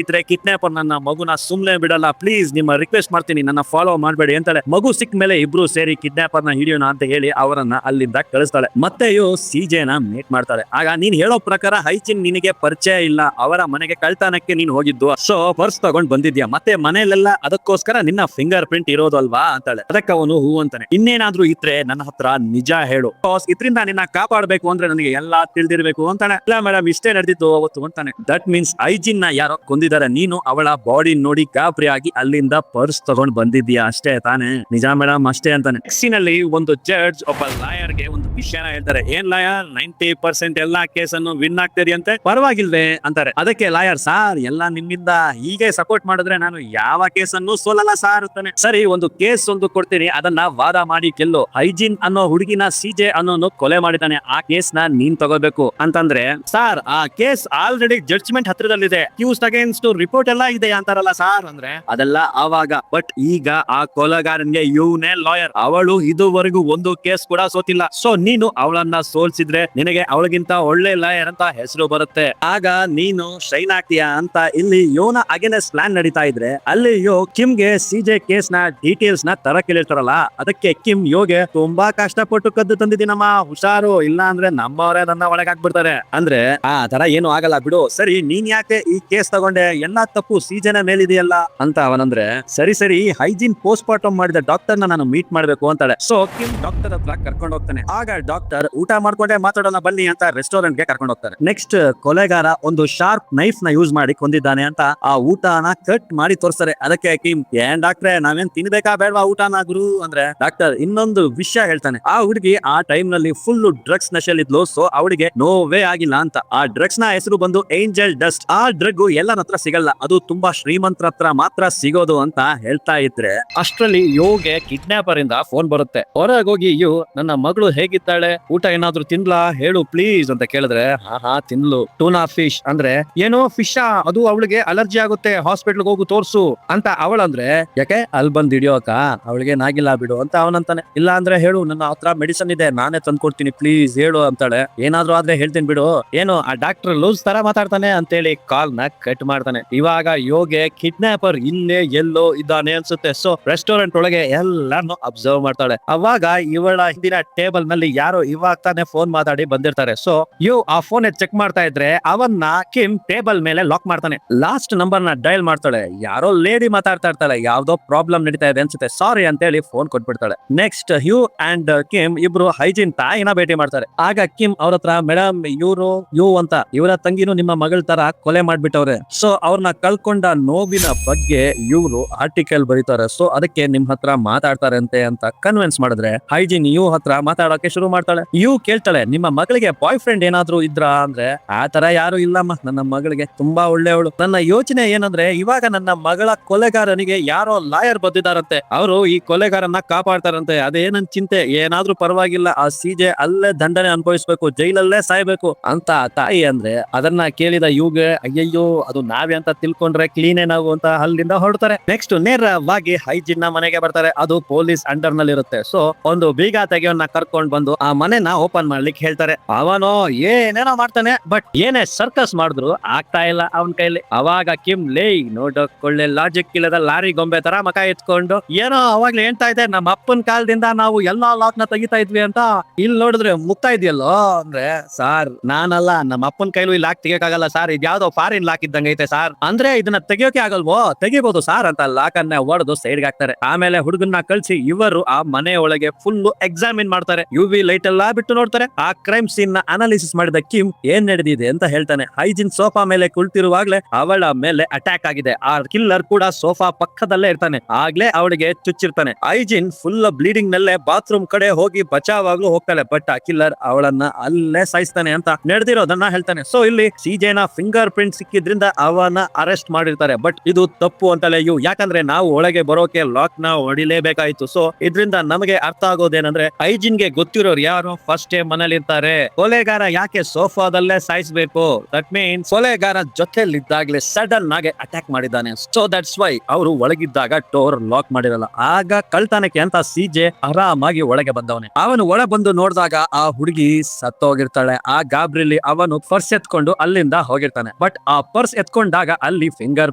ಇದ್ರೆ ಕಿಡ್ನಾಪರ್ ನನ್ನ ಮಗುನ ಸುಮ್ನೆ ಬಿಡಲ್ಲ. ಪ್ಲೀಸ್ ನಿಮ್ಮ ರಿಕ್ವೆಸ್ಟ್ ಮಾಡ್ತೀನಿ, ನನ್ನ ಫಾಲೋ ಮಾಡ್ಬೇಡಿ ಅಂತಾಳೆ. ಮಗು ಸಿಕ್ಕ ಮೇಲೆ ಇಬ್ರು ಸೇರಿ ಕಿಡ್ನಾಪರ್ ನ ಹಿಡಿಯೋಣ ಅಂತ ಹೇಳಿ ಅವರನ್ನ ಅಲ್ಲಿಂದ ಕಳಿಸ್ತಾಳೆ. ಮತ್ತೆ ಸಿಜೆ ನ ಮೀಟ್ ಮಾಡ್ತಾಳೆ. ಆಗ ನೀನ್ ಹೇಳೋ ಪ್ರಕಾರ ಹೈಜಿನ್ ನಿನಗೆ ಪರಿಚಯ ಇಲ್ಲ, ಅವರ ಮನೆಗೆ ಕಳ್ತನಕ್ಕೆ ನೀನ್ ಹೋಗಿದ್ದು, ಸೊ ಪರ್ಸ್ ತಗೊಂಡ್ ಬಂದಿದ್ಯಾ, ಮತ್ತೆ ಮನೆಯಲ್ಲೆಲ್ಲ ಅದಕ್ಕೋಸ್ಕರ ನಿನ್ನ ಫಿಂಗರ್ ಪ್ರಿಂಟ್ ಇರೋದು ಅಲ್ವಾ ಅಂತಾಳೆ. ಅದಕ್ಕೆ ಅವನು ಹೂ ಅಂತಾನೆ. ಇನ್ನೇನಾದ್ರೂ ಇದ್ರೆ ನನ್ನ ಹತ್ರ ನಿಜ ಹೇಳು, ಇದರಿಂದ ನಿನ್ನ ಕಾಪಾಡಬೇಕು ಅಂದ್ರೆ ನನಗೆ ಎಲ್ಲಾ ತಿಳಿದಿರ್ಬೇಕು ಅಂತಾನೆ. ಇಲ್ಲ ಮೇಡಮ್, ಇಷ್ಟೇ ನಡೆದಿದ್ದು ಅವತ್ತು ಅಂತಾನೆ. ದಟ್ ಮೀನ್ಸ್ ಹೈಜಿನ್ ನ ಯಾರೋ ಕೊಂದಿದ್ದಾರೆ, ನೀನು ಅವಳ ಬಾಡಿ ನೋಡಿ ಗಾಬರಿ ಆಗಿ ಅಲ್ಲಿಂದ ಪರ್ಸ್ ತಗೊಂಡ್ ಬಂದಿದ್ಯಾ ಅಷ್ಟೇ ತಾನೆ? ನಿಜ ಮೇಡಮ್, ಅಷ್ಟೇ ಅಂತಾನೆ. ನೆಕ್ಸ್ಟಿನಲ್ಲಿ ಒಂದು ಜಡ್ಜ್ ಒಬ್ಬ ಲಾಯರ್ ಗೆ ಒಂದು ವಿಷಯನ ಹೇಳ್ತಾರೆ. ಏನ್ ಲಾಯರ್, 90% ಎಲ್ಲಾ ಕೇಸನ್ನು ವಿನ್ ಆಗ್ತೀರಿ ಅಂತೆ, ಪರವಾಗಿಲ್ವೇ ಅಂತಾರೆ. ಅದಕ್ಕೆ ಲಾಯರ್, ಸಾರ್ ಎಲ್ಲ ನಿಮ್ಮಿಂದ ಹೀಗೆ ಸಪೋರ್ಟ್ ಮಾಡಿದ್ರೆ ನಾನು ಯಾವ ಕೇಸನ್ನು ಸೋಲಲ್ಲ ಸಾರ್ ಅಂತಾನೆ. ಸರಿ, ಒಂದು ಕೇಸ್ ಒಂದು ಕೊಡ್ತೀನಿ, ಅದನ್ನ ವಾದ ಮಾಡಿ ಗೆಲ್ಲು. ಹೈಜಿನ್ ಅನ್ನೋ ಹುಡುಗಿನ ಸಿಜೆ ಅನ್ನೋನು ಕೊಲೆ ಮಾಡಿದಾನೆ, ಆ ಕೇಸ್ ನ ನೀನ್ ತಗೋಬೇಕು ಅಂತಂದ್ರೆ, ಸಾರ್ ಆ ಕೇಸ್ ಆಲ್ರೆಡಿ ಜಡ್ಜ್ಮೆಂಟ್ ಹತ್ರದಲ್ಲಿದೆ, ಅಕ್ಯೂಸ್ಡ್ ಅಗೇನ್ಸ್ಟ್ ರಿಪೋರ್ಟ್ ಎಲ್ಲ ಇದೆ ಅಂತಾರಲ್ಲ ಸಾರ್ ಅಂದ್ರೆ. ಅದೆಲ್ಲ ಆವಾಗ, ಬಟ್ ಈಗ ಆ ಕೊಲೆಗಾರನ್ಗೆ ಇವನೇ ಲಾಯರ್. ಅವಳು ಇದುವರೆಗೂ ಒಂದು ಕೇಸ್ ಕೂಡ ಸೋತಿಲ್ಲ. ಸೊ ನೀನು ಅವಳನ್ನ ಸೋಲ್ಸಿದ್ರೆ ನಿನಗೆ ಅವಳಿಗಿಂತ ಒಳ್ಳೆ ಲಾಯರ್ ಅಂತ ಹೆಸರು ಬರುತ್ತೆ, ಆಗ ನೀನು ಶೈನ್ ಆಗ್ತೀಯಾ ಅಂತ. ಇಲ್ಲಿ ಯೋನ ಅಗೇನೆಸ್ಟ್ ಪ್ಲಾನ್ ನಡೀತಾ ಇದ್ರೆ, ಅಲ್ಲಿ ಯೋ ಕಿಮ್ಗೆ ಸಿಜೆ ಕೇಸ್ ನ ಡೀಟೇಲ್ಸ್ ನ ತರ ಕೇಳಿರ್ತಾರಲ್ಲ, ಅದಕ್ಕೆ ಕಿಮ್ ಯೋಗೆ ತುಂಬಾ ಕಷ್ಟಪಟ್ಟು ಕದ್ದು ತಂದಿದ್ದೀನಮ್ಮ, ಹುಷಾರು, ಇಲ್ಲ ಅಂದ್ರೆ ನಮ್ಮವರೇ ನನ್ನ ಒಳಗಾಕ್ಬಿಡ್ತಾರೆ ಅಂದ್ರೆ. ಆ ತರ ಏನು ಆಗಲ್ಲ ಬಿಡು. ಸರಿ, ನೀನ್ ಯಾಕೆ ಈ ಕೇಸ್ ತಗೊಂಡೆ, ಎಲ್ಲಾ ತಪ್ಪು ಸಿಜೆನ ಮೇಲಿದೆಯಲ್ಲ ಅಂತ ಅವನಂದ್ರೆ. ಸರಿ ಸರಿ, ಹೈಜೀನ್ ಪೋಸ್ಟ್ ಮಾರ್ಟಮ್ ಮಾಡಿದ ಡಾಕ್ಟರ್ ನಾನು ಮೀಟ್ ಮಾಡ್ಬೇಕು ಅಂತಾಳೆ. ಸೊ ಕಿಮ್ ಡಾಕ್ಟರ್ ಹತ್ರ ಕರ್ಕೊಂಡು ಹೋಗ್ತಾನೆ. ಆಗ ಡಾಕ್ಟರ್ ಊಟ ಮಾಡ್ಕೊಂಡೆ ಮಾತಾಡೋಣ ಬನ್ನಿ ಅಂತ ರೆಸ್ಟೋರೆಂಟ್ ಗೆ ಕರ್ಕೊಂಡು ಹೋಗ್ತಾರೆ. ನೆಕ್ಸ್ಟ್ ಕೊಲೆಗಾರ ಒಂದು ಶಾರ್ಪ್ ನೈಫ್ ನ ಯೂಸ್ ಮಾಡಿ ಕೊಂದಿದ್ದಾನೆ ಅಂತ ಆ ಊಟನ ಕಟ್ ಮಾಡಿ ತೋರಿಸ್ತಾರೆ. ಅದಕ್ಕೆ ಕಿಮ್, ಏನ್ ಡಾಕ್ಟ್ರೆ, ನಾವೇನ್ ತಿನ್ಬೇಕಾ ಬೇಡವಾ ಊಟನ ಗುರು ಅಂದ್ರೆ. ಡಾಕ್ಟರ್ ಇನ್ನೊಂದು ವಿಷಯ ಹೇಳ್ತಾನೆ, ಆ ಹುಡುಗಿ ಆ ಟೈಮ್ ನಲ್ಲಿ ಫುಲ್ ಡ್ರಗ್ಸ್ ನಶೆಲಿದ್ಲು, ಸೊ ಅವಳಿಗೆ ನೋವೇ ಆಗಿಲ್ಲ ಅಂತ. ಆ ಡ್ರಗ್ಸ್ ನ ಹೆಸರು ಬಂದು ಏಂಜಲ್ ಡಸ್ಟ್. ಆ ಡ್ರಗ್ ಎಲ್ಲರ ಹತ್ರ ಸಿಗಲ್ಲ, ಅದು ತುಂಬಾ ಶ್ರೀಮಂತರ ಹತ್ರ ಮಾತ್ರ ಸಿಗೋದು ಅಂತ ಹೇಳ್ತಾ ಇದ್ರೆ ಅಷ್ಟ್ರಲ್ಲಿ ಯೋಗೆ ಕಿಡ್ನಾಪರ್ ಇಂದ ಫೋನ್ ಬರುತ್ತೆ. ಹೊರಗೋಗಿ ಯು ನನ್ನ ಮಗಳು ಹೇಗಿದ್ದಾಳೆ, ಊಟ ಏನಾದ್ರು ತಿನ್ಲಾ ಹೇಳು ಪ್ಲೀಸ್ ಅಂತ ಕೇಳಿದ್ರೆ ಹಾ ತಿನ್ಲು. ಟೂನಾ ಫಿಶ್ ಅಂದ್ರೆ ಏನೋ ಫಿಶ್, ಅದು ಅವಳಿಗೆ ಅಲರ್ಜಿ ಆಗುತ್ತೆ, ಹಾಸ್ಪಿಟ್ಲ್ ಹೋಗು ತೋರ್ಸು ಅಂತ ಅವಳಂದ್ರೆ ಯಾಕೆ ಅಲ್ಲಿ ಬಂದ್ ಹಿಡಿಯೋಕ, ಅವಳಿಗೆ ನಾಗಿಲ್ಲ ಬಿಡು ಅಂತ ಅವನಂತಾನೆ. ಇಲ್ಲ ಅಂದ್ರೆ ಹೇಳು ನನ್ನ ಹತ್ರ ಮೆಡಿಸನ್ ಇದೆ ನಾನೇ ತಂದ್ಕೊಡ್ತೀನಿ ಪ್ಲೀಸ್ ಹೇಳು ಅಂತಾಳೆ. ಏನಾದ್ರು ಆದ್ರೆ ಹೇಳ್ತೀನಿ ಬಿಡು. ಏನು ಆ ಡಾಕ್ಟರ್ ಲೂಸ್ ತರ ಮಾತಾಡ್ತಾನೆ ಅಂತೇಳಿ ಕಾಲ್ ನ ಕಟ್ ಮಾಡ್ತಾನೆ. ಇವಾಗ ಯೋಗೆ ಕಿಡ್ನಾಪರ್ ಇಲ್ಲೇ ಎಲ್ಲೋ ಇದ್ದಾನೆ ಅನ್ಸುತ್ತೆ. ಸೊ ರೆಸ್ಟೋರೆಂಟ್ ಒಳಗೆ ಎಲ್ಲಾನು ಅಬ್ಸರ್ವ್ ಮಾಡ್ತಾಳೆ. ಅವಾಗ ಇವಳ ಹಿಂದಿನ ಟೇಬಲ್ ನಲ್ಲಿ ಯಾರೋ ಇವಾಗ ತಾನೆ ಫೋನ್ ಮಾತಾಡಿ ಬಂದಿರ್ತಾರೆ. ಸೊ ಯು ಆ ಫೋನ್ ಚೆಕ್ ಮಾಡ್ತಾ ಇದ್ರೆ ಅವನ್ನ ಕಿಮ್ ಟೇಬಲ್ ಮೇಲೆ ಲಾಕ್ ಮಾಡ್ತಾನೆ. ಲಾಸ್ಟ್ ನಂಬರ್ ನ ಡಯಲ್ ಮಾಡ್ತಾಳೆ. ಯಾರೋ ಲೇಡಿ ಮಾತಾಡ್ತಾ ಇರ್ತಾಳೆ, ಯಾವ್ದೋ ಪ್ರಾಬ್ಲಮ್ ನಡೀತಾ ಇದೆ ಅನ್ಸುತ್ತೆ, ಸಾರಿ ಅಂತ ಹೇಳಿ ಫೋನ್ ಕೊಟ್ಬಿಡ್ತಾಳೆ. ನೆಕ್ಸ್ಟ್ ಹ್ಯೂ ಅಂಡ್ ಕಿಮ್ ಇಬ್ರು ಹೈಜಿನ್ ತಾಯಿನ ಭೇಟಿ ಮಾಡ್ತಾರೆ. ಆಗ ಕಿಮ್ ಅವ್ರ ಹತ್ರ, ಮೇಡಮ್ ಇವ್ರು ಯು ಅಂತ ಇವರ ತಂಗಿನೂ ನಿಮ್ಮ ಮಗಳ ತರ ಕೊಲೆ ಮಾಡ್ಬಿಟ್ಟವ್ರೆ, ಸೊ ಅವ್ರನ್ನ ಕಳ್ಕೊಂಡ ನೋವಿನ ಬಗ್ಗೆ ಇವ್ರು ಆರ್ಟಿಕಲ್ ಬರೀತಾರೆ, ಸೊ ಅದಕ್ಕೆ ನಿಮ್ ಹತ್ರ ಮಾತಾಡ್ತಾರೆ ಅಂತ ಕನ್ವಿನ್ಸ್ ಮಾಡಿದ್ರೆ ಹೈಜಿನ್ ಯು ಹತ್ರ ಮಾತಾಡೋಕೆ ಶುರು ಮಾಡ್ತಾಳೆ. ಯು ಕೇಳ್ತಾಳೆ, ನಿಮ್ಮ ಮಗಳಿಗೆ ಬಾಯ್ ಫ್ರೆಂಡ್ ಏನಾದ್ರು ಇದ್ರಾ ಅಂದ್ರೆ, ಆ ತರ ಯಾರು ಇಲ್ಲಮ್ಮ, ನನ್ನ ಮಗಳಿಗೆ ತುಂಬಾ ಒಳ್ಳೆಯವಳು. ನನ್ನ ಯೋಚನೆ ಏನಂದ್ರೆ ಇವಾಗ ನನ್ನ ಮಗಳ ಕೊಲೆಗಾರನಿಗೆ ಯಾರೋ ಲಾಯರ್ ಬಂದಿದ್ದಾರಂತೆ, ಅವರು ಈ ಕೊಲೆಗಾರನ್ನ ಕಾಪಾಡ್ತಾರಂತೆ, ಅದೇನನ್ ಚಿಂತೆ ಏನಾದ್ರೂ ಪರವಾಗಿಲ್ಲ, ಆ ಸಿಜೆ ಅಲ್ಲೇ ದಂಡನೆ ಅನುಭವಿಸ್ಬೇಕು, ಜೈಲಲ್ಲೇ ಸಾಯ್ಬೇಕು ಅಂತ ತಾಯಿ ಅಂದ್ರೆ ಅದನ್ನ ಕೇಳಿದ ಯುಗೆ ಅಯ್ಯಯ್ಯೋ ಅದು ನಾವೇ ಅಂತ ತಿಳ್ಕೊಂಡ್ರೆ ಕ್ಲೀನೇ ನಾವು ಅಂತ ಅಲ್ಲಿಂದ ಹೊರಡ್ತಾರೆ. ನೆಕ್ಸ್ಟ್ ನೇರವಾಗಿ ಹೈಜಿನ್ ನ ಮನೆಗೆ ಬರ್ತಾರೆ. ಅದು ಪೊಲೀಸ್ ಅಂಡರ್ ನಲ್ಲಿ ಇರುತ್ತೆ. ಸೊ ಒಂದು ಬೀಗ ತೆಗೆಯೋನ್ನ ಕರ್ಕೊಂಡ್ ಬಂದು ಆ ಮನೆನ ಓಪನ್ ಮಾಡ್ಲಿಕ್ಕೆ ಹೇಳ್ತಾರೆ. ಅವನು ಏನೇನೋ ಮಾಡ್ತಾನೆ, ಬಟ್ ಏನೇ ಸರ್ಕಸ್ ಮಾಡಿದ್ರು ಆಗ್ತಾ ಇಲ್ಲ ಅವನ್ ಕೈಲಿ. ಅವಾಗ ಕಿಮ್ ಲೇ ನೋಡೋಕೊಳ್ಳೆ ಲಾಜಿಕ್ ಇಲ್ಲದ ಲಾರಿ ಗೊಂಬೆ ತರ ಮಕ ಎತ್ಕೊಂಡು ಏನೋ ಅವಾಗ್ಲೇ ಹೇಳ್ತಾ ಇದೆ, ನಮ್ಮ ಅಪ್ಪನ ಕಾಲದಿಂದ ನಾವು ಎಲ್ಲಾ ಲಾಕ್ ನ ತೆಗಿತಾ ಇದ್ವಿ ಅಂತ, ಇಲ್ಲಿ ನೋಡಿದ್ರೆ ಮುಗ್ತಾ ಇದೆಯಲ್ಲೋ ಅಂದ್ರೆ, ಸಾರ್ ನಾನಲ್ಲ, ನಮ್ಮ ಅಪ್ಪನ ಕೈಲೂ ಈ ಲಾಕ್ ತೆಗಿಯಕ್ಕಾಗಲ್ಲ ಸಾರ್, ಇದು ಯಾವ್ದೋ ಫಾರಿನ್ ಲಾಕ್ ಇದ್ದಂಗ ಐತೆ ಸಾರ್ ಅಂದ್ರೆ ಇದನ್ನ ತೆಗಿಯೋಕೆ ಆಗಲ್ವೋ, ತೆಗಿಬಹುದು ಸಾರ್ ಅಂತ ಲಾಕ್ ಅನ್ನ ಹೊಡೆದು ಸೈಡ್ಗೆ ಹಾಕ್ತಾರೆ. ಆಮೇಲೆ ಹುಡುಗನ್ನ ಕಳ್ಸಿ ಇವರು ಆ ಮನೆ ಒಳಗೆ ಫುಲ್ ಎಕ್ಸಾಮಿನ್ ಮಾಡ್ತಾರೆ. ಯುವಿ ಲೈಟ್ ಎಲ್ಲಾ ಬಿಟ್ಟು ನೋಡ್ತಾರೆ. ಆ ಕ್ರೈಮ್ ಸೀನ್ ನ ಅನಾಲಿಸಿಸ್ ಮಾಡಿದ ಕಿಮ್ ಏನ್ ನಡೆದಿದೆ ಅಂತ ಹೇಳ್ತಾನೆ. ಹೈಜಿನ್ ಸೋಫಾ ಮೇಲೆ ಕುಳಿತಿರುವಾಗ್ಲೇ ಅವಳ ಮೇಲೆ ಅಟ್ಯಾಕ್ ಆಗಿದೆ. ಆ ಕಿಲ್ಲರ್ ಕೂಡ ಸೋಫಾ ಪಕ್ಕದಲ್ಲೇ ಇರ್ತಾನೆ. ಆಗ್ಲೇ ಅವಳಿಗೆ ಚುಚ್ಚಿರ್ತಾನೆ. ಹೈಜಿನ್ ಫುಲ್ ಬ್ಲೀಡಿಂಗ್ ನಲ್ಲೇ ಬಾತ್ರೂಮ್ ಕಡೆ ಹೋಗಿ ಬಚಾವಾಗ್ಲೂ ಹೋಗ್ತಾಳೆ, ಬಟ್ ಆ ಕಿಲ್ಲರ್ ಅವಳನ್ನ ಅಲ್ಲೇ ಸಾಯಿಸ್ತಾನೆ ಅಂತ ನಡೆದಿರೋದನ್ನ ಹೇಳ್ತಾನೆ. ಸೊ ಇಲ್ಲಿ ಸಿಜೆನ ಫಿಂಗರ್ ಪ್ರಿಂಟ್ ಸಿಕ್ಕಿದ್ರಿಂದ ಅವನ ಅರೆಸ್ಟ್ ಮಾಡಿರ್ತಾರೆ, ಬಟ್ ಇದು ತಪ್ಪು ಅಂತಲೇ ಯು, ಯಾಕಂದ್ರೆ ನಾವು ಒಳಗೆ ಬರೋಕೆ ಲಾಕ್ ನ ಹೊಡಿಲೇಬೇಕಾಯ್ತು. ಸೊ ಇದರಿಂದ ನಮಗೆ ಅರ್ಥ ಆಗೋದೇನಂದ್ರೆ ಹೈಜಿನ್ಗೆ ಗೊತ್ತಿರೋರು ಯಾರು ಫಸ್ಟ್ ಮನೇಲಿ ಇರ್ತಾರೆ, ಕೊಲೆಗಾರ ಯಾಕೆ ಸೋಫಾದಲ್ಲೇ ಸಾಯಿಸ್ಬೇಕು, ದಟ್ ಮೀನ್ಸ್ ಕೊಲೆಗಾರ ಜೊತೆಲಿದ್ದಾಗ್ಲೇ ಸಡನ್ ಆಗಿ ಅಟ್ಯಾಕ್ ಮಾಡಿದ್ದಾನೆ. ಸೊ ದಟ್ಸ್ ವೈ ಅವರು ಒಳಗಿದ್ದಾಗ ಡೋರ್ ಲಾಕ್ ಮಾಡಿರಲ್ಲ. ಆಗ ಕಳ್ತನಕ್ಕೆ ಅಂತ ಸಿಜೆ ಆರಾಮಾಗಿ ಒಳಗೆ ಬಂದವನೆ. ಅವನು ಒಳ ಬಂದು ನೋಡಿದಾಗ ಆ ಹುಡುಗಿ ಸತ್ತೋಗಿರ್ತಾಳೆ. ಆ ಗಾಬ್ರಿಲಿ ಅವನು ಪರ್ಸ್ ಎತ್ಕೊಂಡು ಅಲ್ಲಿಂದ ಹೋಗಿರ್ತಾನೆ, ಬಟ್ ಆ ಪರ್ಸ್ ಎತ್ಕೊಂಡಾಗ ಅಲ್ಲಿ ಫಿಂಗರ್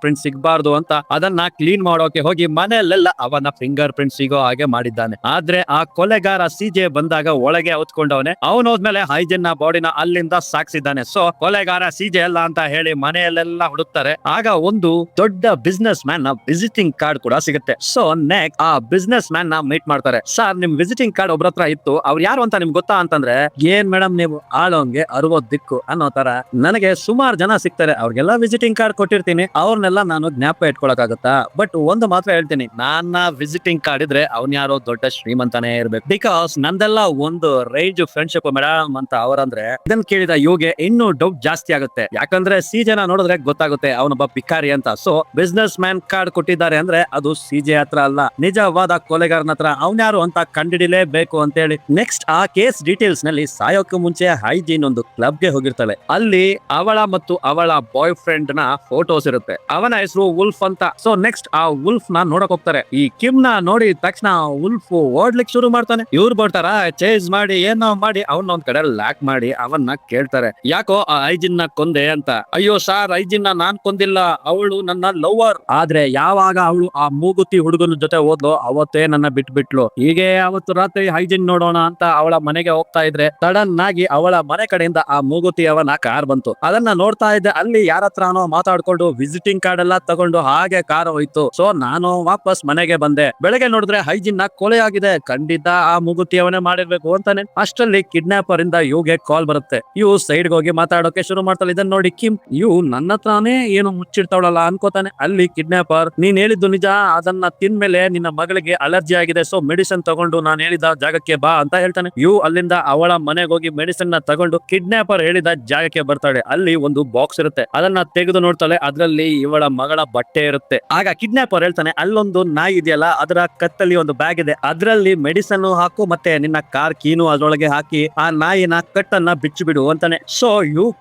ಪ್ರಿಂಟ್ ಸಿಗಬಾರ್ದು ಅಂತ ಅದನ್ನ ಕ್ಲೀನ್ ಮಾಡೋಕೆ ಹೋಗಿ ಮನೆಯಲ್ಲೆಲ್ಲ ಅವನ ಫಿಂಗರ್ ಪ್ರಿಂಟ್ ಸಿಗೋ ಹಾಗೆ ಮಾಡಿದ್ದಾನೆ. ಆದ್ರೆ ಆ ಕೊಲೆಗಾರ ಸಿಜೆ ಬಂದಾಗ ಒಳಗೆ ಹೊತ್ಕೊಂಡವನೆ. ಅವನು ಹೋದ್ಮೇಲೆ ಹೈಜಿನ್ ನ ಬಾಡಿನ ಅಲ್ಲಿಂದ ಸಾಕ್ಸಿದ್ದಾನೆ. ಸೊ ಕೊಲೆಗಾರ ಸಿಜೆ ಅಲ್ಲ ಅಂತ ಹೇಳಿ ಮನೆಯಲ್ಲೆಲ್ಲ ಹುಡುಕ್ತಾರೆ. ಆಗ ಒಂದು ದೊಡ್ಡ ಬಿಸ್ನೆಸ್ ಮ್ಯಾನ್ ನ ವಿಸಿಟಿಂಗ್ ಕಾರ್ಡ್ ಕೂಡ ಸಿಗುತ್ತೆ. ಸೊ ನೆಕ್ಸ್ಟ್ ಆ ಬಿಸ್ನೆಸ್ ಮ್ಯಾನ್ ನ ಮೀಟ್ ಮಾಡ್ತಾರೆ. ಸರ್ ನಿಮ್ ವಿಸಿಟಿಂಗ್ ಕಾರ್ಡ್ ಒಬ್ರ ಹತ್ರ ಇತ್ತು, ಅವ್ರು ಯಾರು ಅಂತ ನಿಮ್ಗೆ ಗೊತ್ತಾ ಅಂತಂದ್ರೆ, ಏನ್ ಮೇಡಮ್ ನೀವು ಆಳೋಂಗೆ 60 ದಿಕ್ಕು ಅನ್ನೋ ತರ ನನಗೆ ಸುಮಾರು ಜನ ಸಿಗ್ತಾರೆ, ಅವ್ರಿಗೆಲ್ಲ ವಿಸಿಟಿಂಗ್ ಕಾರ್ಡ್ ಕೊಟ್ಟಿರ್ತೀನಿ, ಅವ್ರನ್ನೆಲ್ಲ ನಾನು ಜ್ಞಾಪಕ ಇಟ್ಕೊಳಕಾಗುತ್ತಾ, ಬಟ್ ಒಂದು ಮಾತ್ರ ಹೇಳ್ತೀನಿ, ನನ್ನ ವಿಸಿಟಿಂಗ್ ಕಾರ್ಡ್ ಇದ್ರೆ ಅವ್ನ್ ಯಾರೋ ದೊಡ್ಡ ಶ್ರೀಮಂತನೇ ಇರ್ಬೇಕು, ಬಿಕಾಸ್ ನಂದೆಲ್ಲ ಒಂದು ರೇಂಜ್ ಫ್ರೆಂಡ್ಶಿಪ್ ಮೇಡಮ್ ಅಂತ ಅವರಂದ್ರೆ. ಇದನ್ನ ಕೇಳಿದ ಯೋಗೆ ಇನ್ನೂ ಡೌಟ್ ಜಾಸ್ತಿ ಆಗುತ್ತೆ, ಯಾಕಂದ್ರೆ ಸಿಜೆನ ನೋಡಿದ್ರೆ ಗೊತ್ತಾಗುತ್ತೆ ಅವನೊಬ್ಬ ಭಿಕಾರಿ ಅಂತ. ಸೊ ಬಿಸ್ನೆಸ್ ಮ್ಯಾನ್ ಕಾರ್ಡ್ ಕೊಟ್ಟಿದ್ದಾರೆ ಅಂದ್ರೆ ಅದು ಸಿಜೆ ಹತ್ರ ಅಲ್ಲ, ನಿಜವಾದ ಕೊಲೆಗಾರನ ಹತ್ರ, ಅವ್ನ್ಯಾರು ಅಂತ ಕಂಡಿಡಿಲೇಬೇಕು ಅಂತ ಹೇಳಿ. ನೆಕ್ಸ್ಟ್ ಆ ಕೇಸ್ ಡೀಟೇಲ್ಸ್ ನಲ್ಲಿ ಸಾಯೋಕೆ ಮುಂಚೆ ಹೈಜಿನ್ ಒಂದು ಕ್ಲಬ್ ಗೆ ಹೋಗಿರ್ತಾಳೆ. ಅಲ್ಲಿ ಅವಳ ಮತ್ತು ಅವಳ ಬಾಯ್ ಫ್ರೆಂಡ್ ನ ಫೋಟೋಸ್ ಇರುತ್ತೆ. ಅವನ ಹೆಸರು ವುಲ್ಫ್ ಅಂತ. ಸೊ ನೆಕ್ಸ್ಟ್ ಆ ವುಲ್ಫ್ ನ ನೋಡಕ್ ಹೋಗ್ತಾರೆ. ಈ ಕಿಮ್ ನ ನೋಡಿದ ತಕ್ಷಣ ವುಲ್ಫ್ ಓಡ್ಲಿಕ್ಕೆ ಶುರು ಮಾಡ್ತಾನೆ. ಇವ್ರು ಬರ್ತಾರ ಚೇಸ್ ಮಾಡಿ ಏನೋ ಮಾಡಿ ಅವನ್ನ ಒಂದ್ ಕಡೆ ಲಾಕ್ ಮಾಡಿ ಅವನ್ನ ಕೇಳ್ತಾರೆ, ಯಾಕೋ ಆ ಐಜಿನ್ ನ ಕೊಂದೆ ಅಂತ. ಅಯ್ಯೋ ಸಾರ್ ಐಜಿನ್ ನಾನ್ ಕೊಂದಿಲ್ಲ, ಅವಳು ನನ್ನ ಲವರ್. ಆದ್ರೆ ಯಾವಾಗ ಅವಳು ಆ ಮೂಗುತಿ ಹುಡುಗನ ಜೊತೆ ಹೋದ್ಲು ಅವತ್ತೇ ನನ್ನ ಬಿಟ್ಬಿಟ್ಲು. ಹೀಗೆ ಅವತ್ತು ರಾತ್ರಿ ಹೈಜಿನ್ ನೋಡೋಣ ಅಂತ ಅವಳ ಮನೆಗೆ ಹೋಗ್ತಾ ಇದ್ರೆ ಸಡನ್ ಆಗಿ ಅವಳ ಮನೆ ಕಡೆಯಿಂದ ಆ ಮೂಗುತಿ ಅವನ ಕಾರ್ ಬಂತು. ಅದನ್ನ ನೋಡ್ತಾ ಇದ್ದೆ, ಅಲ್ಲಿ ಯಾರ ಹತ್ರನೋ ಮಾತಾಡ್ಕೊಂಡು ವಿಸಿಟಿಂಗ್ ಕಾರ್ಡ್ ಎಲ್ಲ ತಗೊಂಡು ಹಾಗೆ ಕಾರ್ ಹೋಯ್ತು. ಸೊ ನಾನು ವಾಪಸ್ ಮನೆಗೆ ಬಂದೆ. ಬೆಳಗ್ಗೆ ನೋಡಿದ್ರೆ ಹೈಜಿನ್ ನ ಕೊಲೆ ಆಗಿದೆ, ಖಂಡಿತ ಆ ಮೂಗುತಿ ಅವನೇ ಮಾಡಿರ್ಬೇಕು ಅಂತಾನೆ. ಅಷ್ಟರಲ್ಲಿ ಕಿಡ್ನಾಪರ್ ಇಂದ ಯುಗೆ ಕಾಲ್ ಬರುತ್ತೆ. ಯು ಸೈಡ್ ಹೋಗಿ ಮಾತಾಡೋಕೆ ಶುರು ಮಾಡ್ತಾಳೆ. ಇದನ್ನ ನೋಡಿ ಕಿಮ್ ಯು ನನ್ನ ಹತ್ರನೇ ಏನು ಮುಚ್ಚಿಡ್ತಾವಳಲ್ಲ ಅನ್ಕೋತಾನೆ. ಅಲ್ಲಿ ಕಿಡ್ನಾಪರ್, ನೀನ್ ಹೇಳಿದ್ದು ನಿಜ, ಅದನ್ನ ತಿಂದ್ಮೇಲೆ ನಿನ್ನ ಮಗಳಿಗೆ ಅಲರ್ಜಿ ಆಗಿದೆ ಸೊ ಮೆಡಿಸಿನ್ ತಗೊಂಡು ನಾನು ಹೇಳಿದ ಜಾಗಕ್ಕೆ ಬಾ ಅಂತ ಹೇಳ್ತಾನೆ. ಅಲ್ಲಿಂದ ಅವಳ ಮನೆಗೆ ಹೋಗಿ ಮೆಡಿಸಿನ್ ನ ತಗೊಂಡು ಕಿಡ್ನಾಪರ್ ಹೇಳಿದ ಜಾಗಕ್ಕೆ ಬರ್ತಾಳೆ. ಅಲ್ಲಿ ಒಂದು ಬಾಕ್ಸ್ ಇರುತ್ತೆ, ಅದನ್ನ ತೆಗೆದು ನೋಡ್ತಾಳೆ. ಅದ್ರಲ್ಲಿ ಇವಳ ಮಗಳ ಬಟ್ಟೆ ಇರುತ್ತೆ. ಆಗ ಕಿಡ್ನಾಪರ್ ಹೇಳ್ತಾನೆ, ಅಲ್ಲೊಂದು ನಾಯಿ ಇದೆಯಲ್ಲ, ಅದರ ಕತ್ತಲ್ಲಿ ಒಂದು ಬ್ಯಾಗ್ ಇದೆ, ಅದ್ರಲ್ಲಿ ಮೆಡಿಸನ್ ಹಾಕು, ಮತ್ತೆ ನಿನ್ನ ಕಾರ್ ಕೀನು ಅದ್ರೊಳಗೆ ಹಾಕಿ ಆ ನಾಯಿನ ಕಟ್ಟನ್ನ ಬಿಚ್ಚು ಬಿಡು ಅಂತಾನೆ. ಸೊ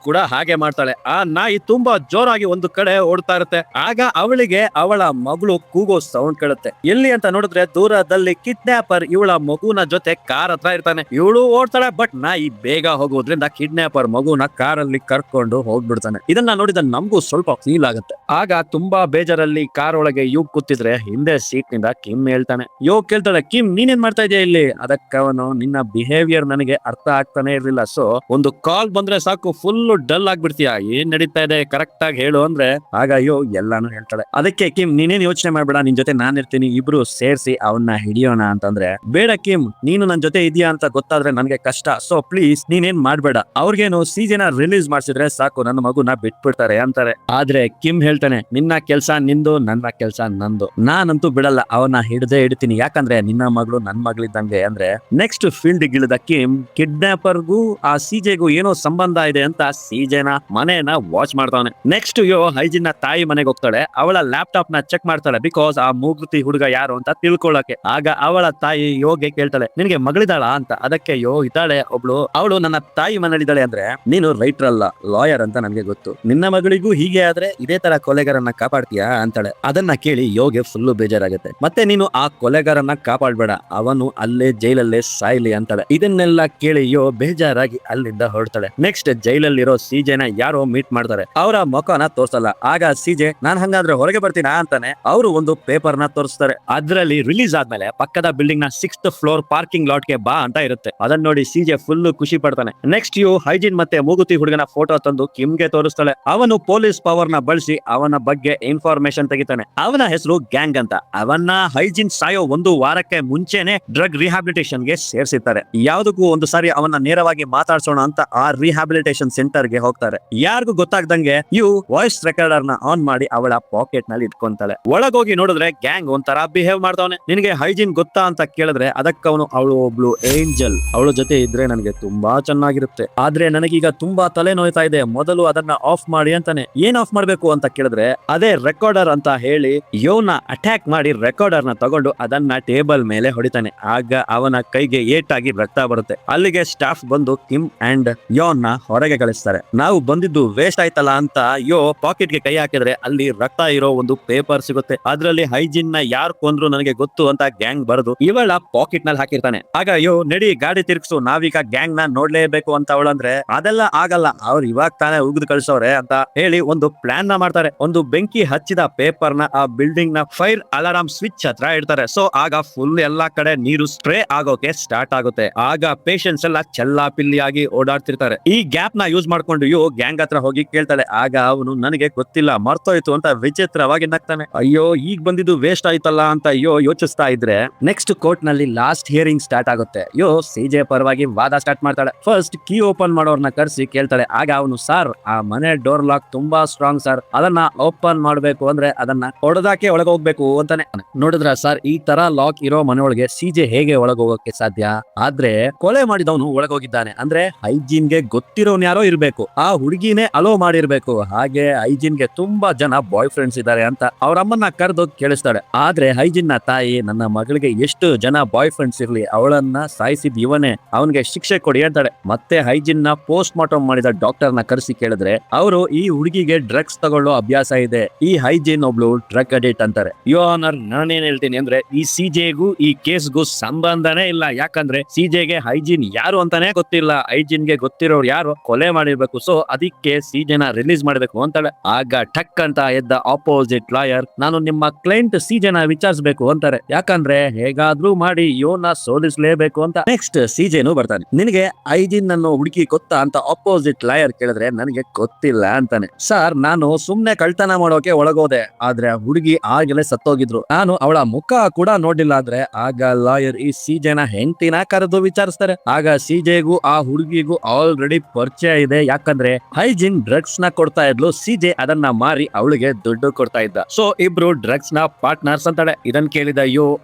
ಕೂಡ ಹಾಗೆ ಮಾಡ್ತಾಳೆ. ಆ ನಾಯಿ ತುಂಬಾ ಜೋರಾಗಿ ಒಂದು ಕಡೆ ಓಡ್ತಾ ಇರುತ್ತೆ. ಆಗ ಅವಳಿಗೆ ಅವಳ ಮಗಳು ಕೂಗೋ ಸೌಂಡ್ ಕೇಳುತ್ತೆ. ಎಲ್ಲಿ ಅಂತ ನೋಡಿದ್ರೆ ದೂರದಲ್ಲಿ ಕಿಡ್ನಾಪರ್ ಇವಳ ಮಗುನ ಜೊತೆ ಕಾರ್ ಹತ್ರ ಇರ್ತಾನೆ. ಇವಳು ಓಡ್ತಾಳೆ, ಬಟ್ ನಾಯಿ ಬೇಗ ಹೋಗೋದ್ರಿಂದ ಕಿಡ್ನಾಪರ್ ಮಗುನ ಕಾರಲ್ಲಿ ಕರ್ಕೊಂಡು ಹೋಗ್ಬಿಡ್ತಾನೆ. ಇದನ್ನ ನೋಡಿದ ನಮಗೂ ಸ್ವಲ್ಪ ಫೀಲ್ ಆಗುತ್ತೆ. ಆಗ ತುಂಬಾ ಬೇಜಾರಲ್ಲಿ ಕಾರ್ ಒಳಗೆ ಕೂತಿದ್ರೆ ಹಿಂದೆ ಸೀಟ್ ನಿಂದ ಕಿಮ್ ಹೇಳ್ತಾನೆ. ಕೇಳ್ತಾಳೆ, ಕಿಮ್ ನೀನೇನ್ ಮಾಡ್ತಾ ಇದೆಯಾ ಇಲ್ಲಿ? ಅದಕ್ಕೆ ಅವನು, ನಿನ್ನ ಬಿಹೇವಿಯರ್ ನನಗೆ ಅರ್ಥ ಆಗ್ತಾನೆ ಇರ್ಲಿಲ್ಲ, ಸೊ ಒಂದು ಕಾಲ್ ಬಂದ್ರೆ ಸಾಕು ಫುಲ್ ಡಲ್ ಆಗ್ಬಿಡ್ತೀಯ, ಏನ್ ನಡೀತಾ ಇದೆ ಕರೆಕ್ಟ್ ಆಗಿ ಹೇಳು ಅಂದ್ರೆ. ಆಗ ಎಲ್ಲಾನು ಹೇಳ್ತಾಳೆ. ಅದಕ್ಕೆ ಕಿಮ್, ನೀನೇನ್ ಯೋಚನೆ ಮಾಡ್ಬೇಡ, ನಿನ್ ಜೊತೆ ನಾನ್ ಇರ್ತೀನಿ, ಇಬ್ರು ಸೇರ್ಸಿ ಅವನ್ನ ಹಿಡಿಯೋಣ ಅಂತಂದ್ರೆ, ಬೇಡ ಕಿಮ್, ನೀನು ನನ್ ಜೊತೆ ಇದೆಯಾ ಅಂತ ಗೊತ್ತಾದ್ರೆ ನನ್ಗೆ ಕಷ್ಟ, ಸೊ ಪ್ಲೀಸ್ ನೀನೇನ್ ಮಾಡ್ಬೇಡ. ಅವ್ರಿಗೇನು ಸಿಜೆನ ರಿಲೀಸ್ ಮಾಡ್ಸಿದ್ರೆ ಸಾಕು, ನನ್ನ ಮಗುನ ಬಿಟ್ಬಿಡ್ತಾರೆ ಅಂತಾರೆ. ಆದ್ರೆ ಕಿಮ್ ಹೇಳ್ತಾನೆ, ನಿನ್ನ ಕೆಲ್ಸ ನಿಂದು, ನನ್ನ ಕೆಲ್ಸ ನಂದು, ನಾನಂತೂ ಬಿಡಲ್ಲ, ಅವನ್ನ ಹಿಡ್ದೇ ಹಿಡ್ತೀನಿ, ಯಾಕಂದ್ರೆ ನಿನ್ನ ಮಗಳು ನನ್ ಮಗಳಿದ್ದಂಗೆ ಅಂದ್ರೆ. ನೆಕ್ಸ್ಟ್ ಫೀಲ್ಡ್ ಗಿಳಿದ ಕಿಮ್ ಕಿಡ್ನಾಪರ್ಗೂ ಆ ಸಿಜೆಗೂ ಏನೋ ಸಂಬಂಧ ಇದೆ ಅಂತ ಸಿಜೆನ ಮನೆಯನ್ನ ವಾಚ್ ಮಾಡ್ತಾನೆ. ನೆಕ್ಸ್ಟ್ ಹೈಜಿನ್ ನ ತಾಯಿ ಮನೆಗೆ ಹೋಗ್ತಾಳೆ. ಅವಳ ಲ್ಯಾಪ್ಟಾಪ್ ನ ಚೆಕ್ ಮಾಡ್ತಾಳೆ, ಬಿಕಾಸ್ ಆ ಮೂಗುತಿ ಹುಡುಗ ಯಾರು ಅಂತ ತಿಳ್ಕೊಳ್ಳಕ್ಕೆ. ಆಗ ಅವಳ ತಾಯಿ ಯೋಗೆ ಕೇಳ್ತಾಳೆ, ನಿನಗೆ ಮಗಳಿದಾಳ ಅಂತ. ಅದಕ್ಕೆ ಇದ್ದಾಳೆ ಒಬ್ಳು, ಅವಳು ನನ್ನ ತಾಯಿ ಮನೇಲಿದ್ದಾಳೆ ಅಂದ್ರೆ, ನೀನು ರೈಟರ್ ಅಲ್ಲ ಲಾಯರ್ ಅಂತ ನನ್ಗೆ ಗೊತ್ತು, ನಿನ್ನ ಮಗಳಿಗೂ ಹೀಗೆ ಆದ್ರೆ ಇದೇ ತರ ಕೊಲೆಗಾರನ್ನ ಕಾಪಾಡ್ತೀಯಾ ಅಂತಾಳೆ. ಅದನ್ನ ಕೇಳಿ ಯೋಗೆ ಫುಲ್ಲು ಬೇಜಾರಾಗುತ್ತೆ. ಮತ್ತೆ ನೀನು ಆ ಕೊಲೆಗಾರನ್ನ ಕಾಪಾಡ್ಬೇಡ, ಅವನು ಅಲ್ಲೇ ಜೈಲಲ್ಲೇ ಸಾಯ್ಲಿ ಅಂತಾಳೆ. ಇದನ್ನೆಲ್ಲ ಕೇಳಿ ಬೇಜಾರಾಗಿ ಅಲ್ಲಿಂದ ಹೊರಡ್ತಾಳೆ. ನೆಕ್ಸ್ಟ್ ಜೈಲಲ್ಲಿರೋ ಸಿಜೆನ ಯಾರೋ ಮೀಟ್ ಮಾಡ್ತಾರೆ. ಅವರ ಮುಖನ ತೋರ್ಸಲ್ಲ. ಆಗ ಸಿಜೆ, ನಾನ್ ಹಂಗಾದ್ರೆ ಹೊರಗೆ ಬರ್ತೀನಾ ಅಂತಾನೆ. ಅವರು ಒಂದು ಪೇಪರ್ ನ ತೋರಿಸ್ತಾರೆ. ಅದ್ರಲ್ಲಿ ರಿಲೀಸ್ ಆದ್ಮೇಲೆ ಪಕ್ಕದ ಬಿಲ್ಡಿಂಗ್ ನ 6th ಫ್ಲೋರ್ ಪಾರ್ಕಿಂಗ್ ಲಾಟ್ ಗೆ ಬಾ ಅಂತ ಇರುತ್ತೆ. ಅದನ್ನ ನೋಡಿ ಸಿಜೆ ಫುಲ್ ಖುಷಿ ಪಡ್ತಾನೆ. ನೆಕ್ಸ್ಟ್ ಹೈಜಿನ್ ಮತ್ತೆ ಮೂಗುತಿ ಹುಡುಗನ ಫೋಟೋ ತಂದು ಕಿಮ್ಗೆ ತೋರಿಸ್ತಾಳೆ. ಅವನು ಪೊಲೀಸ್ ಪವರ್ ನ ಬಳಸಿ ಅವನ ಬಗ್ಗೆ ಇನ್ಫಾರ್ಮೇಶನ್ ತೆಗಿತಾನೆ. ಅವನ ಹೆಸರು ಗ್ಯಾಂಗ್ ಅಂತ. ಅವನ್ನ ಹೈಜಿನ್ ಸಾಯೋ ಒಂದು ವಾರಕ್ಕೆ ಮುಂಚೆನೆ ಡ್ರಗ್ ರಿಹಾಬಿಲಿಟೇಷನ್ ಗೆ ಸೇರಿಸಿರ್ತಾರೆ. ಯಾವ್ದಕ್ಕೂ ಒಂದು ಸಾರಿ ಅವನ್ನ ನೇರವಾಗಿ ಮಾತಾಡ್ಸೋಣ ಅಂತ ಆ ರಿಹಾಬಿಲಿಟೇಷನ್ ಸೆಂಟರ್ ಗೆ ಹೋಗ್ತಾರೆ. ಯಾರಿಗೂ ಗೊತ್ತಾಗ್ದಂಗೆ ವಾಯ್ಸ್ ರೆಕಾರ್ಡರ್ ನ ಆನ್ ಮಾಡಿ ಅವಳ ಪಾಕೆಟ್ ನಲ್ಲಿ ಇಟ್ಕೊಂತಾಳೆ. ಒಳಗೋಗಿ ನೋಡಿದ್ರೆ ಗ್ಯಾಂಗ್ ಒಂಥರ ಬಿಹೇವ್ ಮಾಡ್ತಾವನೆ. ನಿನಗೆ ಹೈಜಿನ್ ಗೊತ್ತಾ ಅಂತ ಕೇಳಿದ್ರೆ ಅದಕ್ಕವನು, ಅವಳು ಒಬ್ಳು ಏಂಜಲ್, ಅವಳ ಜೊತೆ ಇದ್ರೆ ನನಗೆ ತುಂಬಾ ಚೆನ್ನಾಗಿರುತ್ತೆ, ಆದ್ರೆ ನನಗೀಗ ತುಂಬಾ ತಲೆ ನೋಯ್ತಾ ಇದೆ, ಮೊದಲು ಅದನ್ನ ಆಫ್ ಮಾಡಿ ಅಂತಾನೆ. ಏನ್ ಆಫ್ ಮಾಡ್ಬೇಕು ಅಂತ ಕೇಳಿದ್ರೆ ಅದೇ ರೆಕಾರ್ಡರ್ ಅಂತ ಹೇಳಿ ಯೋನ ಅಟ್ಯಾಕ್ ಮಾಡಿ ರೆಕಾರ್ಡರ್ ನ ತಗೊಂಡು ಅದನ್ನ ಟೇಬಲ್ ಮೇಲೆ ಹೊಡಿತಾನೆ. ಆಗ ಅವನ ಕೈಗೆ ಏಟಾಗಿ ರಕ್ತ ಬರುತ್ತೆ. ಅಲ್ಲಿಗೆ ಸ್ಟಾಫ್ ಬಂದು ಕಿಮ್ ಅಂಡ್ ಯೋನ್ ನ ಹೊರಗೆ ಕಳಿಸ್ತಾರೆ. ನಾವು ಬಂದಿದ್ದು ವೇಸ್ಟ್ ಆಯ್ತಲ್ಲ ಅಂತ ಪಾಕೆಟ್ ಗೆ ಕೈ ಹಾಕಿದ್ರೆ ಅಲ್ಲಿ ರಕ್ತ ಇರೋ ಒಂದು ಪೇಪರ್ ಸಿಗುತ್ತೆ. ಅದ್ರಲ್ಲಿ ಹೈಜಿನ್ ನ ಯಾರು ಕೊಂದ್ರು ನನಗೆ ಗೊತ್ತು ಅಂತ ಗ್ಯಾಂಗ್ ಬರೆದು ಇವಳ ಪಾಕೆಟ್ ನಲ್ಲಿ ಹಾಕಿರ್ತಾನೆ. ಆಗ ನಡಿ ಗಾಡಿ ತಿರ್ಗಿಸು, ನಾವೀಗ ಗ್ಯಾಂಗ್ ನ ನೋಡ್ಲೇಬೇಕು ಅಂತ ಅವಳಂದ್ರೆ, ಅದೆಲ್ಲ ಆಗಲ್ಲ, ಅವ್ರು ಇವಾಗ ತಾನೇ ಉಗಿದು ಕಳ್ಸವ್ರೆ ಅಂತ ಹೇಳಿ ಒಂದು ಪ್ಲಾನ್ ನ ಮಾಡ್ತಾರೆ. ಒಂದು ಬೆಂಕಿ ಹಚ್ಚಿದ ಪೇಪರ್ ನ ಆ ಬಿಲ್ಡಿಂಗ್ ನ ಫೈರ್ ಅಲಾರಾಮ್ ಸ್ವಿಚ್ ಹತ್ರ ಇಡ್ತಾರೆ. ಸೊ ಆಗ ಫುಲ್ ಎಲ್ಲಾ ಕಡೆ ನೀರು ಸ್ಪ್ರೇ ಆಗೋಕೆ ಸ್ಟಾರ್ಟ್ ಆಗುತ್ತೆ. ಆಗ ಪೇಷಂಟ್ಸ್ ಎಲ್ಲ ಚೆಲ್ಲಾಪಿಲ್ಲಿಯಾಗಿ ಓಡಾಡ್ತಿರ್ತಾರೆ. ಈ ಗ್ಯಾಪ್ ನ ಯೂಸ್ ಮಾಡ್ಕೊಂಡು ಗ್ಯಾಂಗ್ ಹತ್ರ ಹೋಗಿ ಕೇಳ್ತಾಳೆ. ಆಗ ಅವನು, ನನಗೆ ಗೊತ್ತಿಲ್ಲ, ಮರ್ತೋಯ್ತು ಅಂತ ವಿಚಿತ್ರವಾಗಿ ನಗ್ತಾನೆ. ಅಯ್ಯೋ ಈಗ ಬಂದಿದ್ದು ವೇಸ್ಟ್ ಆಯ್ತಲ್ಲ ಅಂತ ಯೋಚಿಸ್ತಾ ಇದ್ರೆ ನೆಕ್ಸ್ಟ್ ಕೋರ್ಟ್ ನಲ್ಲಿ ಲಾಸ್ಟ್ ಹಿಯರಿಂಗ್ ಸ್ಟಾರ್ಟ್ ಆಗುತ್ತೆ. ಸಿಜೆ ಪರವಾಗಿ ವಾದ ಸ್ಟಾರ್ಟ್ ಮಾಡ್ತಾಳೆ. ಫಸ್ಟ್ ಕೀ ಓಪನ್ ಮಾಡೋರ್ನ ಕರ್ಸಿ ಕೇಳ್ತಾಳೆ. ಆಗ ಅವನು, ಸರ್ ಆ ಮನೆ ಡೋರ್ ಲಾಕ್ ತುಂಬಾ ಸ್ಟ್ರಾಂಗ್ ಸರ್, ಅದನ್ನ ಓಪನ್ ಮಾಡ್ಬೇಕು ಅಂದ್ರೆ ಅದನ್ನ ಹೊಡೆದಾಕೆ ಒಳಗೆ ಹೋಗ್ಬೇಕು ಅಂತಾನೆ. ನೋಡಿದ್ರ ಸರ್, ಈ ತರ ಲಾಕ್ ಇರೋ ಮನೆಯೊಳಗೆ ಸಿಜೆ ಹೇಗೆ ಒಳಗೆ ಹೋಗೋಕೆ ಸಾಧ್ಯ? ಆದ್ರೆ ಕೊಲೆ ಮಾಡಿದವನು ಒಳಗೋಗಿದ್ದಾನೆ ಅಂದ್ರೆ ಹೈಜೀನ್ ಗೆ ಗೊತ್ತಿರೋನ್ ಯಾರೋ ಇರ್ಬೇಕು, ಆ ಹುಡುಗಿನೇ ಅಲೋ ಮಾಡಿರ್ಬೇಕು. ಹಾಗೆ ಹೈಜೀನ್ ಗೆ ತುಂಬಾ ಜನ ಬಾಯ್ ಫ್ರೆಂಡ್ಸ್ ಇದ್ದಾರೆ ಅಂತ ಅವ್ರ ಅಮ್ಮನ್ನ ಕರೆದು ಕೇಳಿಸ್ತಾಳೆ. ಆದ್ರೆ ಹೈಜೀನ್ ನ ತಾಯಿ, ನನ್ನ ಮಗಳಿಗೆ ಎಷ್ಟು ಜನ ಬಾಯ್ ಫ್ರೆಂಡ್ಸ್ ಇರ್ಲಿ, ಅವಳನ್ನ ಸಾಯಿಸಿದ್ ಇವನೇ, ಅವನ್ಗೆ ಶಿಕ್ಷೆ ಕೊಡಿ ಅಂತಾಳೆ. ಮತ್ತೆ ಹೈಜೀನ್ ನ ಪೋಸ್ಟ್ ಮಾರ್ಟಮ್ ಮಾಡಿದ ಡಾಕ್ಟರ್ ನ ಕರೆಸಿ ಕೇಳಿದ್ರೆ ಅವರು, ಈ ಹುಡುಗಿಗೆ ಡ್ರಗ್ಸ್ ತಗೊಳ್ಳೋ ಅಭ್ಯಾಸ ಇದೆ, ಈ ಹೈಜೀನ್ ಒಬ್ಳು ಡ್ರಗ್ ಅಡಿಕ್ಟ್ ಅಂತಾರೆ. ಆನರ್, ನಾನೇನ್ ಹೇಳ್ತೀನಿ ಅಂದ್ರೆ ಈ ಸಿಜೆಗೂ ಈ ಕೇಸ್ಗೂ ಸಂಬಂಧನೇ ಇಲ್ಲ. ಯಾಕಂದ್ರೆ ಸಿಜೆಗೆ ಹೈಜೀನ್ ಯಾರು ಅಂತಾನೆ ಗೊತ್ತಿಲ್ಲ, ಹೈಜೀನ್ ಗೆ ಗೊತ್ತಿರೋರು ಯಾರು ಕೊಲೆ ಮಾಡಿರ್ಬೇಕು. ಸೊ ಅದಕ್ಕೆ ಸಿಜೆನ ರಿಲೀಸ್ ಮಾಡ್ಬೇಕು ಅಂತಾಳೆ. ಆಗ ಟಕ್ ಅಂತ ಎದ್ದ ಆಪೋಸಿಟ್ ಲಾಯರ್, ನಾನು ನಿಮ್ಮ ಕ್ಲೈಂಟ್ ಸಿಜೆನ ವಿಚಾರಿಸಬೇಕು ಅಂತಾರೆ. ಯಾಕಂದ್ರೆ ಹೇಗಾದ್ರೂ ಮಾಡಿ ಯೋನ ಸೋಲಿಸಲೇಬೇಕು ಅಂತ. ನೆಕ್ಸ್ಟ್ ಸಿಜೆನು ಬರ್ತಾನೆ. ನಿನಗೆ ಹೈಜೀನ್ ಅನ್ನೋ ಹುಡುಗಿ ಗೊತ್ತಾ ಅಂತ ಆಪೋಸಿಟ್ ಲಾಯರ್ ಕೇಳಿದ್ರೆ ನನಗೆ ಗೊತ್ತಿಲ್ಲ ಅಂತಾನೆ. ಸರ್, ನಾನು ಸುಮ್ನೆ ಕಳ್ತನ ಮಾಡೋಕೆ ಒಳಗೋದೆ, ಆದ್ರೆ ಹುಡುಗಿ ಆಗಲೇ ಸತ್ತೋಗಿದ್ರು, ನಾನು ಅವಳ ಮುಖ ಕೂಡ ನೋಡಿಲ್ಲ ಅಂದ್ರೆ. ಆಗ ಲಾಯರ್ ಈ ಸಿಜೆನ ಹೆಂಡತಿನ ಕರೆದು ವಿಚಾರಿಸ್ತಾರೆ. ಆಗ ಸಿಜೆಗೂ ಆ ಹುಡುಗಿಗೂ ಆಲ್ರೆಡಿ ಪರಿಚಯ ಇದೆ. ಯಾಕಂದ್ರೆ ಹೈಜೀನ್ ಡ್ರಗ್ಸ್ ನ ಕೊಡ್ತಾ ಇದ್ಲು, ಸಿಜೆ ಅದನ್ನ ಮಾರಿ ಅವಳಿಗೆ ದುಡ್ಡು ಕೊಡ್ತಾ ಇದ್ದ. ಸೊ ಇಬ್ರು ಡ್ರಗ್ಸ್ ನ ಪಾರ್ಟ್ನರ್ಸ್ ಅಂತಾಳೆ. ಇದನ್ ಕೇಳಿದ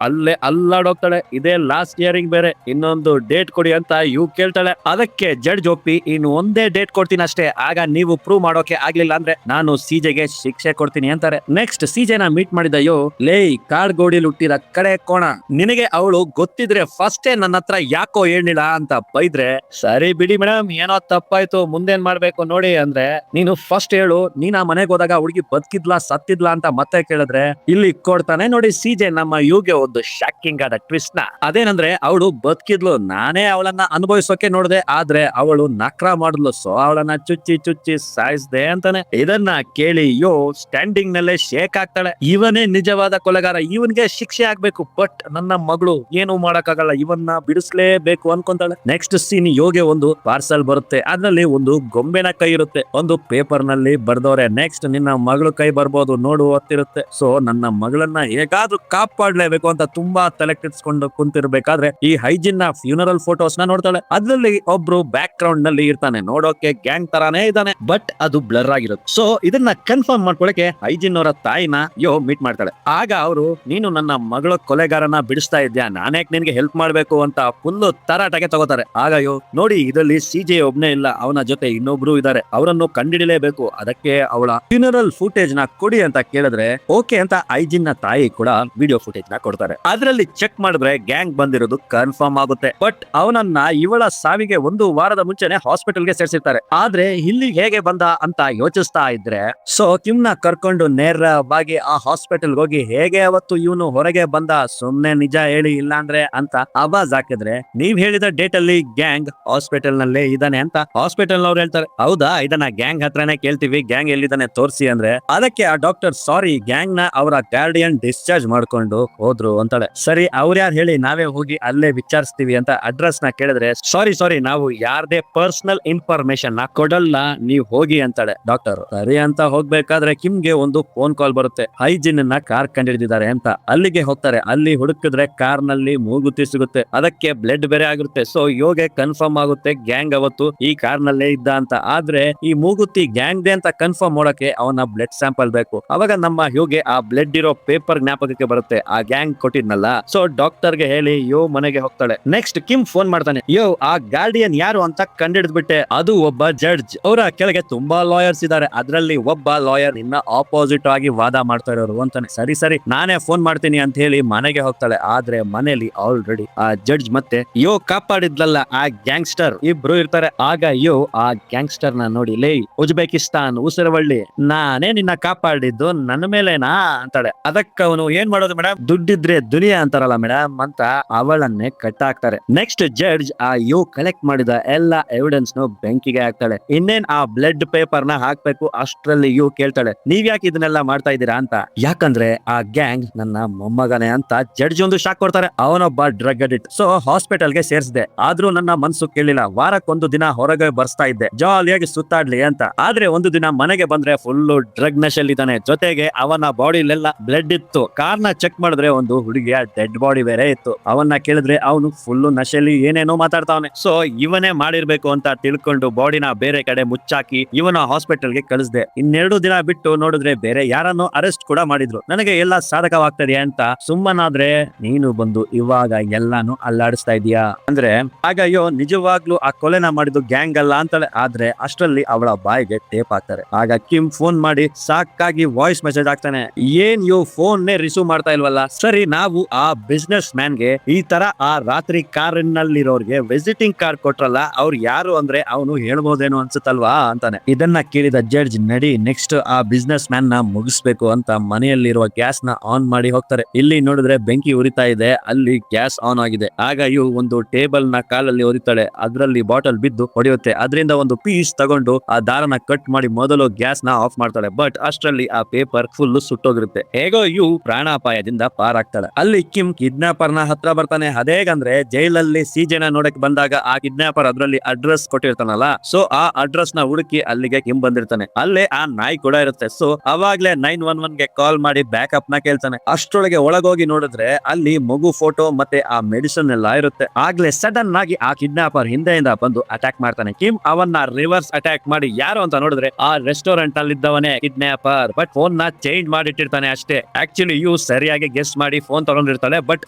ಅಲ್ಲಿ ಅಲ್ಲೇ ಅಲ್ಲಾಡೋಗ್ತಾಳೆ. ಇದೇ ಲಾಸ್ಟ್ ಇಯರಿಂಗ್ ಬೇರೆ, ಇನ್ನೊಂದು ಡೇಟ್ ಕೊಡಿ ಅಂತ ಇವ್ ಕೇಳ್ತಾಳೆ. ಅದಕ್ಕೆ ಜಡ್ಜ್ ಒಪ್ಪಿ ಇನ್ನು ಒಂದೇ ಡೇಟ್ ಕೊಡ್ತೀನಿ ಅಷ್ಟೇ, ಆಗ ನೀವು ಪ್ರೂವ್ ಮಾಡೋಕೆ ಆಗ್ಲಿಲ್ಲ ಅಂದ್ರೆ ನಾನು ಸಿಜೆಗೆ ಶಿಕ್ಷೆ ಕೊಡ್ತೀನಿ ಅಂತಾರೆ. ನೆಕ್ಸ್ಟ್ ಸಿಜೆನ ಮೀಟ್ ಮಾಡಿದ ಯೋ, ಲೇ ಕಾಡ್ಗೋಡಿಲ್ ಹುಟ್ಟಿದ ಕಡೆ ಕೋಣ, ನಿನಗೆ ಅವಳು ಗೊತ್ತಿದ್ರೆ ಫಸ್ಟೇ ನನ್ನ ಹತ್ರ ಯಾಕೋ ಹೇಳಿಲ್ಲ ಅಂತ ಬೈದ್ರೆ, ಸರಿ ಬಿಡಿ ಮೇಡಮ್ ಏನೋ ತಪ್ಪಾಯ್ತು ಮುಂದೇನ್ ಮಾಡ್ಬೇಕು ನೋಡಿ ಅಂದ್ರೆ, ನೀನು ಫಸ್ಟ್ ಹೇಳು ನೀನ್ ಆ ಮನೆಗೆ ಹೋದಾಗ ಹುಡುಗಿ ಬದುಕಿದ್ಲಾ ಸತ್ತಿದ್ಲಾ ಅಂತ ಮತ್ತೆ ಕೇಳಿದ್ರೆ, ಇಲ್ಲಿ ಕೊಡ್ತಾನೆ ನೋಡಿ ಸಿಜೆ ನಮ್ಮ ಯುಗೆ ಒಂದು ಶಾಕಿಂಗ್ ಆದ ಟ್ವಿಸ್ಟ್ ನ. ಅದೇನಂದ್ರೆ ಅವಳು ಬದುಕಿದ್ಲು, ನಾನೇ ಅವಳನ್ನ ಅನುಭವಿಸೋಕೆ ನೋಡ್ದೆ, ಆದ್ರೆ ಅವಳು ನಕ್ರ ಮಾಡಿದ್ಲು, ಸೊ ಅವಳನ್ನ ಚುಚ್ಚಿ ಚುಚ್ಚಿ ಸಾಯಿಸ್ದೆ ಅಂತಾನೆ. ಇದನ್ನ ಕೇಳಿ ಯೋ ಸ್ಟ್ಯಾಂಡಿಂಗ್ ನಲ್ಲೇ ಶೇಕ್ ಆಗ್ತಾಳೆ. ಇವನೇ ನಿಜವಾದ ಕೊಲೆಗಾರ, ಇವನ್ಗೆ ಶಿಕ್ಷೆ ಆಗ್ಬೇಕು, ಬಟ್ ನನ್ನ ಮಗಳು ಏನು ಮಾಡಕ್ಕಾಗಲ್ಲ, ಇವನ್ನ ಬಿಡಿಸ್ಲೇಬೇಕು ಅನ್ಕೊಂತಾಳೆ. ನೆಕ್ಸ್ಟ್ ಸೀನ್ ಯೋಗೆ ಒಂದು ಪಾರ್ಸಲ್ ಬರುತ್ತೆ, ಅದ್ರಲ್ಲಿ ಒಂದು ಗೊಂಬೆನ ಕೈ ಇರುತ್ತೆ, ಒಂದು ಪೇಪರ್ ನಲ್ಲಿ ಬರ್ದವ್ರೆ ನೆಕ್ಸ್ಟ್ ನಿನ್ನ ಮಗಳು ಕೈ ಬರ್ಬೋದು ನೋಡು ಹೊತ್ತಿರುತ್ತೆ. ಸೊ ನನ್ನ ಮಗಳನ್ನ ಹೇಗಾದ್ರೂ ಕಾಪಾಡ್ಲೇಬೇಕು ಅಂತ ತುಂಬಾ ತಲೆ ಕೆಡಿಸ್ಕೊಂಡು ಕುಂತಿರ್ಬೇಕಾದ್ರೆ ಈ ಹೈಜಿನ್ ನ ಫ್ಯೂನರಲ್ ಫೋಟೋಸ್ ನ ನೋಡ್ತಾಳೆ. ಅದ್ರಲ್ಲಿ ಒಬ್ರು ಬ್ಯಾಕ್ ಗ್ರೌಂಡ್ ನಲ್ಲಿ ಇರ್ತಾನೆ, ನೋಡೋಕೆ ಗ್ಯಾಂಗ್ ತರಾನೇ ಇದ್ದಾನೆ, ಬಟ್ ಅದು ಬ್ಲರ್ ಆಗಿರುತ್ತೆ. ಸೊ ಇದನ್ನ ಕನ್ಫರ್ಮ್ ಮಾಡ್ಕೊಳಕ್ಕೆ ಹೈಜಿನ್ ಅವರ ತಾಯಿನ ಯೋ ಮೀಟ್ ಮಾಡ್ತಾಳೆ. ಆಗ ಅವರು, ನೀನು ನನ್ನ ಮಗಳ ಕೊಲೆಗಾರನ ಬಿಡಿಸ್ತಾ ಇದ್ಯಾ, ನಾನೇಕ್ ನಿನ್ಗೆ ಹೆಲ್ಪ್ ಮಾಡ್ಬೇಕು ಅಂತ ಫುಲ್ ತರಾಟಗೆ ತಗೋತಾರೆ. ಆಗ ಯೋ, ನೋಡಿ ಇದರಲ್ಲಿ ಸಿಜೆ ಒಬ್ನೇ ಇಲ್ಲ, ಅವನ ಜೊತೆ ಇನ್ನೊಬ್ರು ಇದಾರೆ, ಅವರನ್ನು ಕಂಡಿಡಿಲೇಬೇಕು, ಅದಕ್ಕೆ ಅವಳ ಫ್ಯೂನರಲ್ ಫುಟೇಜ್ ನ ಕೊಡಿ ಅಂತ ಕೇಳಿದ್ರೆ ಓಕೆ ಅಂತ ಐಜಿನ್ ನ ತಾಯಿ ಕೂಡ ವಿಡಿಯೋ ಫುಟೇಜ್ ನ ಕೊಡ್ತಾರೆ. ಅದ್ರಲ್ಲಿ ಚೆಕ್ ಮಾಡಿದ್ರೆ ಗ್ಯಾಂಗ್ ಬಂದಿರೋದು ಕನ್ಫರ್ಮ್ ಆಗುತ್ತೆ, ಬಟ್ ಅವನನ್ನ ಇವಳ ಸಾವಿಗೆ ಒಂದು ವಾರದ ಮುಂಚೆನೆ ಹಾಸ್ಪಿಟಲ್ ಗೆ ಸೇರಿಸಿರ್ತಾರೆ. ಆದ್ರೆ ಇಲ್ಲಿ ಹೇಗೆ ಬಂದ ಅಂತ ಯೋಚಿಸ್ತಾ ಇದ್ರೆ, ಸೊ ಕಿಮ್ ನ ಕರ್ಕೊಂಡು ನೇರವಾಗಿ ಆ ಹಾಸ್ಪಿಟಲ್ ಹೋಗಿ ಹೇಗೆ ಅವತ್ತು ಇವನು ಹೊರಗೆ ಬಂದ, ಸುಮ್ನೆ ನಿಜ ಹೇಳಿ ಇಲ್ಲಾಂದ್ರೆ ಅಂತ ಆವಾಜ್ ಹಾಕಿದ್ರೆ, ನೀವ್ ಹೇಳಿದ ಡೇಟ್ ಅಲ್ಲಿ ಗ್ಯಾಂಗ್ ಹಾಸ್ಪಿಟಲ್ ನಲ್ಲೇ ಇದ್ದಾನೆ ಅಂತ ಹಾಸ್ಪಿಟಲ್ ನವ್ರು ಹೇಳ್ತಾರೆ. ಹೌದಾ, ಇದನ್ನ ಗ್ಯಾಂಗ್ ಹತ್ರನೇ ಕೇಳ್ತೀವಿ, ಗ್ಯಾಂಗ್ ಎಲ್ಲಿದ್ದಾನೆ ತೋರಿಸಿ ಅಂದ್ರೆ, ಅದಕ್ಕೆ ಆ ಡಾಕ್ಟರ್ ಸಾರಿ ಗ್ಯಾಂಗ್ ನ ಅವರ ಗಾರ್ಡಿಯನ್ ಡಿಸ್ಚಾರ್ಜ್ ಮಾಡ್ಕೊಂಡು ಹೋದ್ರು ಅಂತಾಳೆ. ಸರಿ ಅವ್ರ ಯಾರು ಹೇಳಿ ನಾವೇ ಹೋಗಿ ಅಲ್ಲೇ ವಿಚಾರಿಸ್ತೀವಿ ಅಂತ ಅಡ್ರೆಸ್ ನ ಕೇಳಿದ್ರೆ, ಸಾರಿ ನಾವು ಯಾರ್ದೇ ಪರ್ಸನಲ್ ಇನ್ಫಾರ್ಮೇಶನ್ ನ ಕೊಡಲ್ಲ, ನೀವ್ ಹೋಗಿ ಅಂತಾಳೆ. ಡಾಕ್ಟರ್ ಸರಿ ಅಂತ ಹೋಗ್ಬೇಕಾದ್ರೆ ಕಿಮ್ಗೆ ಒಂದು ಫೋನ್ ಕಾಲ್ ಬರುತ್ತೆ, ಹೈಜಿನ್ ನ ಕಾರ್ ಕಂಡಿಡಿದಿದ್ದಾರೆ ಅಂತ. ಅಲ್ಲಿಗೆ ಹೋಗ್ತಾರೆ, ಅಲ್ಲಿ ಹುಡುಕಿದ್ರೆ ಕಾರ್ ನಲ್ಲಿ ಮೂಗುತಿ ಸಿಗುತ್ತೆ, ಅದಕ್ಕೆ ಬ್ಲಡ್ ಬೇರೆ ಆಗಿರುತ್ತೆ. ಸೊ ಯೋಗೆ ಕನ್ಫರ್ಮ್ ಆಗುತ್ತೆ ಗ್ಯಾಂಗ್ ಅವತ್ತು ಈ ಕಾರ್ ನಲ್ಲೇ ಇದ್ದ ಅಂತ. ಆದ್ರೆ ಈ ಮೂಗುತಿ ಗ್ಯಾಂಗ್ ದೇ ಅಂತ ಕನ್ಫರ್ಮ್ ಮಾಡೋಕೆ ಅವನ ಬ್ಲಡ್ ಸ್ಯಾಂಪಲ್ ಬೇಕು. ಅವಾಗ ನಮ್ಮ ಹ್ಯೂಗೆ ಆ ಬ್ಲಡ್ ಇರೋ ಪೇಪರ್ ಜ್ಞಾಪಕಕ್ಕೆ ಬರುತ್ತೆ, ಆ ಗ್ಯಾಂಗ್ ಕೊಟ್ಟಿದ್ನಲ್ಲ. ಸೊ ಡಾಕ್ಟರ್ ಗೆ ಹೇಳಿ ಯೋ ಮನೆಗೆ ಹೋಗ್ತಾಳೆ. ನೆಕ್ಸ್ಟ್ ಕಿಮ್ ಫೋನ್ ಮಾಡ್ತಾನೆ, ಯೋ ಆ ಗಾರ್ಡಿಯನ್ ಯಾರು ಅಂತ ಕಂಡಿಡ್ದ್ಬಿಟ್ಟೆ, ಅದು ಒಬ್ಬ ಜಡ್ಜ್, ಅವರ ಕೆಳಗೆ ತುಂಬಾ ಲಾಯರ್ಸ್ ಇದಾರೆ, ಅದ್ರಲ್ಲಿ ಒಬ್ಬ ಲಾಯರ್ ಇನ್ನ ಆಪೋಸಿಟ್ ಆಗಿ ವಾದ ಮಾಡ್ತಾ ಇರೋರು ಅಂತಾನೆ. ಸರಿ ನಾನೇ ಫೋನ್ ಮಾಡ್ತೀನಿ ಅಂತ ಹೇಳಿ ಮನೆಗೆ ಹೋಗ್ತಾಳೆ. ಆದ್ರೆ ಮನೆಯಲ್ಲಿ ಆಲ್ರೆಡಿ ಆ ಜಡ್ಜ್ ಮತ್ತೆ ಯೋ ಕಾಪಾಡಿದ್ಲಲ್ಲ ಆ ಗ್ಯಾಂಗ್ಸ್ಟರ್ ಇಬ್ರು ಇರ್ತಾರೆ. ಆಗ ಯೋ ಆ ಗ್ಯಾಂಗ್ಸ್ಟರ್ ನ ನೋಡಿ, ಲೇ ಉಜ್ಬೇಕಿಸ್ತಾನ್ ಉಸಿರವಳ್ಳಿ, ನಾನೇ ನಿನ್ನ ಕಾಪಾಡಿದ್ದು ನನ್ನ ಮೇಲೆನಾ ಅಂತಾಳೆ. ಅದಕ್ಕೆ ಅವನು ಏನ್ ಮಾಡೋದು ಮೇಡಮ್, ದುಡ್ಡಿದ್ರೆ ದುನಿಯಾ ಅಂತಾರಲ್ಲ ಮೇಡಮ್ ಅಂತ ಅವಳನ್ನೇ ಕಟ್ಟಾಕ್ತಾರೆ. ನೆಕ್ಸ್ಟ್ ಜಡ್ಜ್ ಆ ಯೋ ಕಲೆಕ್ಟ್ ಮಾಡಿದ ಎಲ್ಲಾ ಎವಿಡೆನ್ಸ್ ನು ಬೆಂಕಿಗೆ ಹಾಕ್ತಾಳೆ. ಇನ್ನೇನ್ ಆ ಬ್ಲಡ್ ಪೇಪರ್ ನ ಹಾಕ್ಬೇಕು ಅಷ್ಟ್ರಲ್ಲಿ ಯೋ ಕೇಳ್ತಾಳೆ, ನೀವ್ ಯಾಕೆ ಇದನ್ನೆಲ್ಲ ಮಾಡ್ತಾ ಇದ್ದೀರಾ ಅಂತ. ಯಾಕಂದ್ರೆ ಆ ಗ್ಯಾಂಗ್ ನನ್ನ ಮೊಮ್ಮಗನೇ ಅಂತ ಜಡ್ಜ್ ಒಂದು ಶಾಕ್ ಕೊಡ್ತಾರೆ. ಅವನೊಬ್ಬ ಡ್ರಗ್ ಅಡಿಕ್ಟ್, ಸೊ ಹಾಸ್ಪಿಟಲ್ ಗೆ ಸೇರಿಸಿದೆ, ಆದ್ರೂ ನನ್ನ ಮನ್ಸು ಕೇಳಿಲ್ಲ, ವಾರಕ್ಕೊಂದು ದಿನ ಹೊರಗೆ ಬರ್ಸ್ತಾ ಇದ್ದೆ ಜಾಲಿಯಾಗಿ ಸುತ್ತಾಡ್ಲಿ ಅಂತ. ಆದ್ರೆ ಒಂದು ದಿನ ಮನೆಗೆ ಬಂದ್ರೆ ಫುಲ್ ಡ್ರಗ್ ನಶೆಲ್ಲಿದ್ದಾನೆ, ಜೊತೆಗೆ ಅವನ ಬಾಡಿಲೆಲ್ಲ ಬ್ಲಡ್ ಇತ್ತು. ಕಾರ್ನ ಚೆಕ್ ಮಾಡಿದ್ರೆ ಒಂದು ಹುಡುಗಿಯ ಡೆಡ್ ಬಾಡಿ ಬೇರೆ ಇತ್ತು. ಅವನ್ನ ಕೇಳಿದ್ರೆ ಅವನು ಫುಲ್ ನಶೆಲಿ ಏನೇನೋ ಮಾತಾಡ್ತಾವನೆ. ಸೊ ಇವನೇ ಮಾಡಿರ್ಬೇಕು ಅಂತ ತಿಳ್ಕೊಂಡು ಬಾಡಿನ ಬೇರೆ ಕಡೆ ಮುಚ್ಚಾಕಿ ಇವನ ಹಾಸ್ಪಿಟಲ್ ಗೆ ಕಳಿಸ್ದೆ. ಇನ್ನೆರಡು ದಿನ ಬಿಟ್ಟು ನೋಡಿದ್ರೆ ಬೇರೆ ಯಾರನ್ನು ಅರೆಸ್ಟ್ ಕೂಡ ಮಾಡಿದ್ರು. ನನಗೆ ಎಲ್ಲ ಸಾಧಕವಾಗ್ತದೆ ಅಂತ ಸುಮ್ಮನಾದ್ರೆ ನೀನು ಬಂದು ಇವಾಗ ಎಲ್ಲಾನು ಅಲ್ಲಾಡಿಸ್ತಾ ಇದೀಯಾ ಅಂದ್ರೆ, ಆಗ ಅಯ್ಯೋ ನಿಜವಾಗ್ಲೂ ಆ ಕೊಲೆನ ಮಾಡಿದ್ದು ಗ್ಯಾಂಗ್ ಅಲ್ಲ ಅಂತಾಳೆ. ಆದ್ರೆ ಅಷ್ಟರಲ್ಲಿ ಅವಳ ಬಾಯಿಗೆ ಟೇಪ್ ಹಾಕ್ತಾರೆ. ಆಗ ಕಿಮ್ ಫೋನ್ ಮಾಡಿ ಸಾಕಾಗಿ ವಾಯ್ಸ್ ಮೆಸೇಜ್ ಹಾಕ್ತಾನೆ, ಏನ್ ಯೋ ಫೋನ್ ನೇ ರಿಸೀವ್ ಮಾಡ್ತಾ ಇಲ್ವಲ್ಲ, ಸರಿ ನಾವು ಆ ಬಿಸ್ನೆಸ್ ಮ್ಯಾನ್ ಗೆ ಈ ತರ ಆ ರಾತ್ರಿ ಕಾರಿನಲ್ಲಿರೋರ್ಗೆ ವಿಸಿಟಿಂಗ್ ಕಾರ್ಡ್ ಕೊಟ್ರಲ್ಲ, ಅವ್ರು ಯಾರು ಅಂದ್ರೆ ಅವನು ಹೇಳ್ಬೋದೇನೋ ಅನ್ಸುತ್ತಲ್ವಾ ಅಂತಾನೆ. ಇದನ್ನ ಕೇಳಿದ ಜಡ್ಜ್, ನಡಿ ನೆಕ್ಸ್ಟ್ ಆ ಬಿಸ್ನೆಸ್ ಮ್ಯಾನ್ ನ ಮುಗಿಸ್ಬೇಕು ಅಂತ ಮನೆಯಲ್ಲಿರುವ ಗ್ಯಾಸ್ ನ ಆನ್ ಮಾಡಿ ಹೋಗ್ತಾರೆ. ಇಲ್ಲಿ ನೋಡಿದ್ರೆ ಬೆಂಕಿ ಉರಿತಾ ಇದೆ, ಅಲ್ಲಿ ಗ್ಯಾಸ್ ಆನ್ ಆಗಿದೆ. ಆಗ ಇವು ಒಂದು ಟೇಬಲ್ ನ ಕಾಲಲ್ಲಿ ಒದಿತಾಳೆ, ಅದ್ರಲ್ಲಿ ಬಾಟಲ್ ಬಿದ್ದು ಹೊಡೆಯುತ್ತೆ. ಅದರಿಂದ ಒಂದು ಪೀಸ್ ತಗೊಂಡು ಆ ದಾರನ ಕಟ್ ಮಾಡಿ ಮೊದಲು ಗ್ಯಾಸ್ ನ ಆಫ್ ಮಾಡ್ತಾಳೆ. ಬಟ್ ಅಷ್ಟರಲ್ಲಿ ಆ ಪೇಪರ್ ಫುಲ್ ಸುಟ್ಟೋಗಿರುತ್ತೆ. ಹೇಗೋ ಇವು ಪ್ರಾಣಾಪಾಯದಿಂದ ಪಾರಾಗ್ತಾಳೆ. ಅಲ್ಲಿ ಕಿಮ್ ಕಿಡ್ನಾಪರ್ ನ ಹತ್ರ ಬರ್ತಾನೆ. ಅದೇಗಂದ್ರೆ ಜೈಲಲ್ಲಿ ಸಿಜೆನ ನೋಡಕ್ ಬಂದಾಗ ಆ ಕಿಡ್ನಾಪರ್ ಅದ್ರಲ್ಲಿ ಅಡ್ರೆಸ್ ಕೊಟ್ಟಿರ್ತಾನಲ್ಲ, ಸೊ ಆ ಅಡ್ರೆಸ್ ನ ಹುಡುಕಿ ಅಲ್ಲಿಗೆ ಕಿಮ್ ಬಂದಿರ್ತಾನೆ. ಅಲ್ಲೇ ಆ ನಾಯಿ ಕೂಡ ಇರುತ್ತೆ. ಸೊ ಅವಾಗ್ಲೇ 911 ಗೆ ಕಾಲ್ ಮಾಡಿ ಬ್ಯಾಕಪ್ ನ ಕೇಳ್ತಾನೆ. ಅಷ್ಟರೊಳಗೆ ಒಳಗೋಗಿ ನೋಡಿದ್ರೆ ಅಲ್ಲಿ ಮಗು ಫೋಟೋ ಮತ್ತೆ ಆ ಮೆಡಿಸಿನ್ ಎಲ್ಲ ಇರುತ್ತೆ. ಆಗ್ಲೇ ಸಡನ್ ಆಗಿ ಆ ಕಿಡ್ನಾಪರ್ ಹಿಂದೆಯಿಂದ ಬಂದು ಅಟ್ಯಾಕ್ ಮಾಡ್ತಾನೆ. ಕಿಮ್ ಅವನ್ನ ರಿವರ್ಸ್ ಅಟ್ಯಾಕ್ ಮಾಡಿ ಯಾರು ಅಂತ ನೋಡಿದ್ರೆ ಆ ರೆಸ್ಟೋರೆಂಟ್ ಅಲ್ಲಿ ಇದ್ದವನೇ ಕಿಡ್ನಾಪರ್. ಬಟ್ ಫೋನ್ ನ ಚೇಂಜ್ ಮಾಡಿಟ್ಟಿರ್ತಾನೆ ಅಷ್ಟೇ. ಆಕ್ಚುಲಿ ಇವು ಸರಿಯಾಗಿ ಗೆಸ್ ಮಾಡಿ ಫೋನ್ ತಗೊಂಡಿರ್ತಾಳೆ, ಬಟ್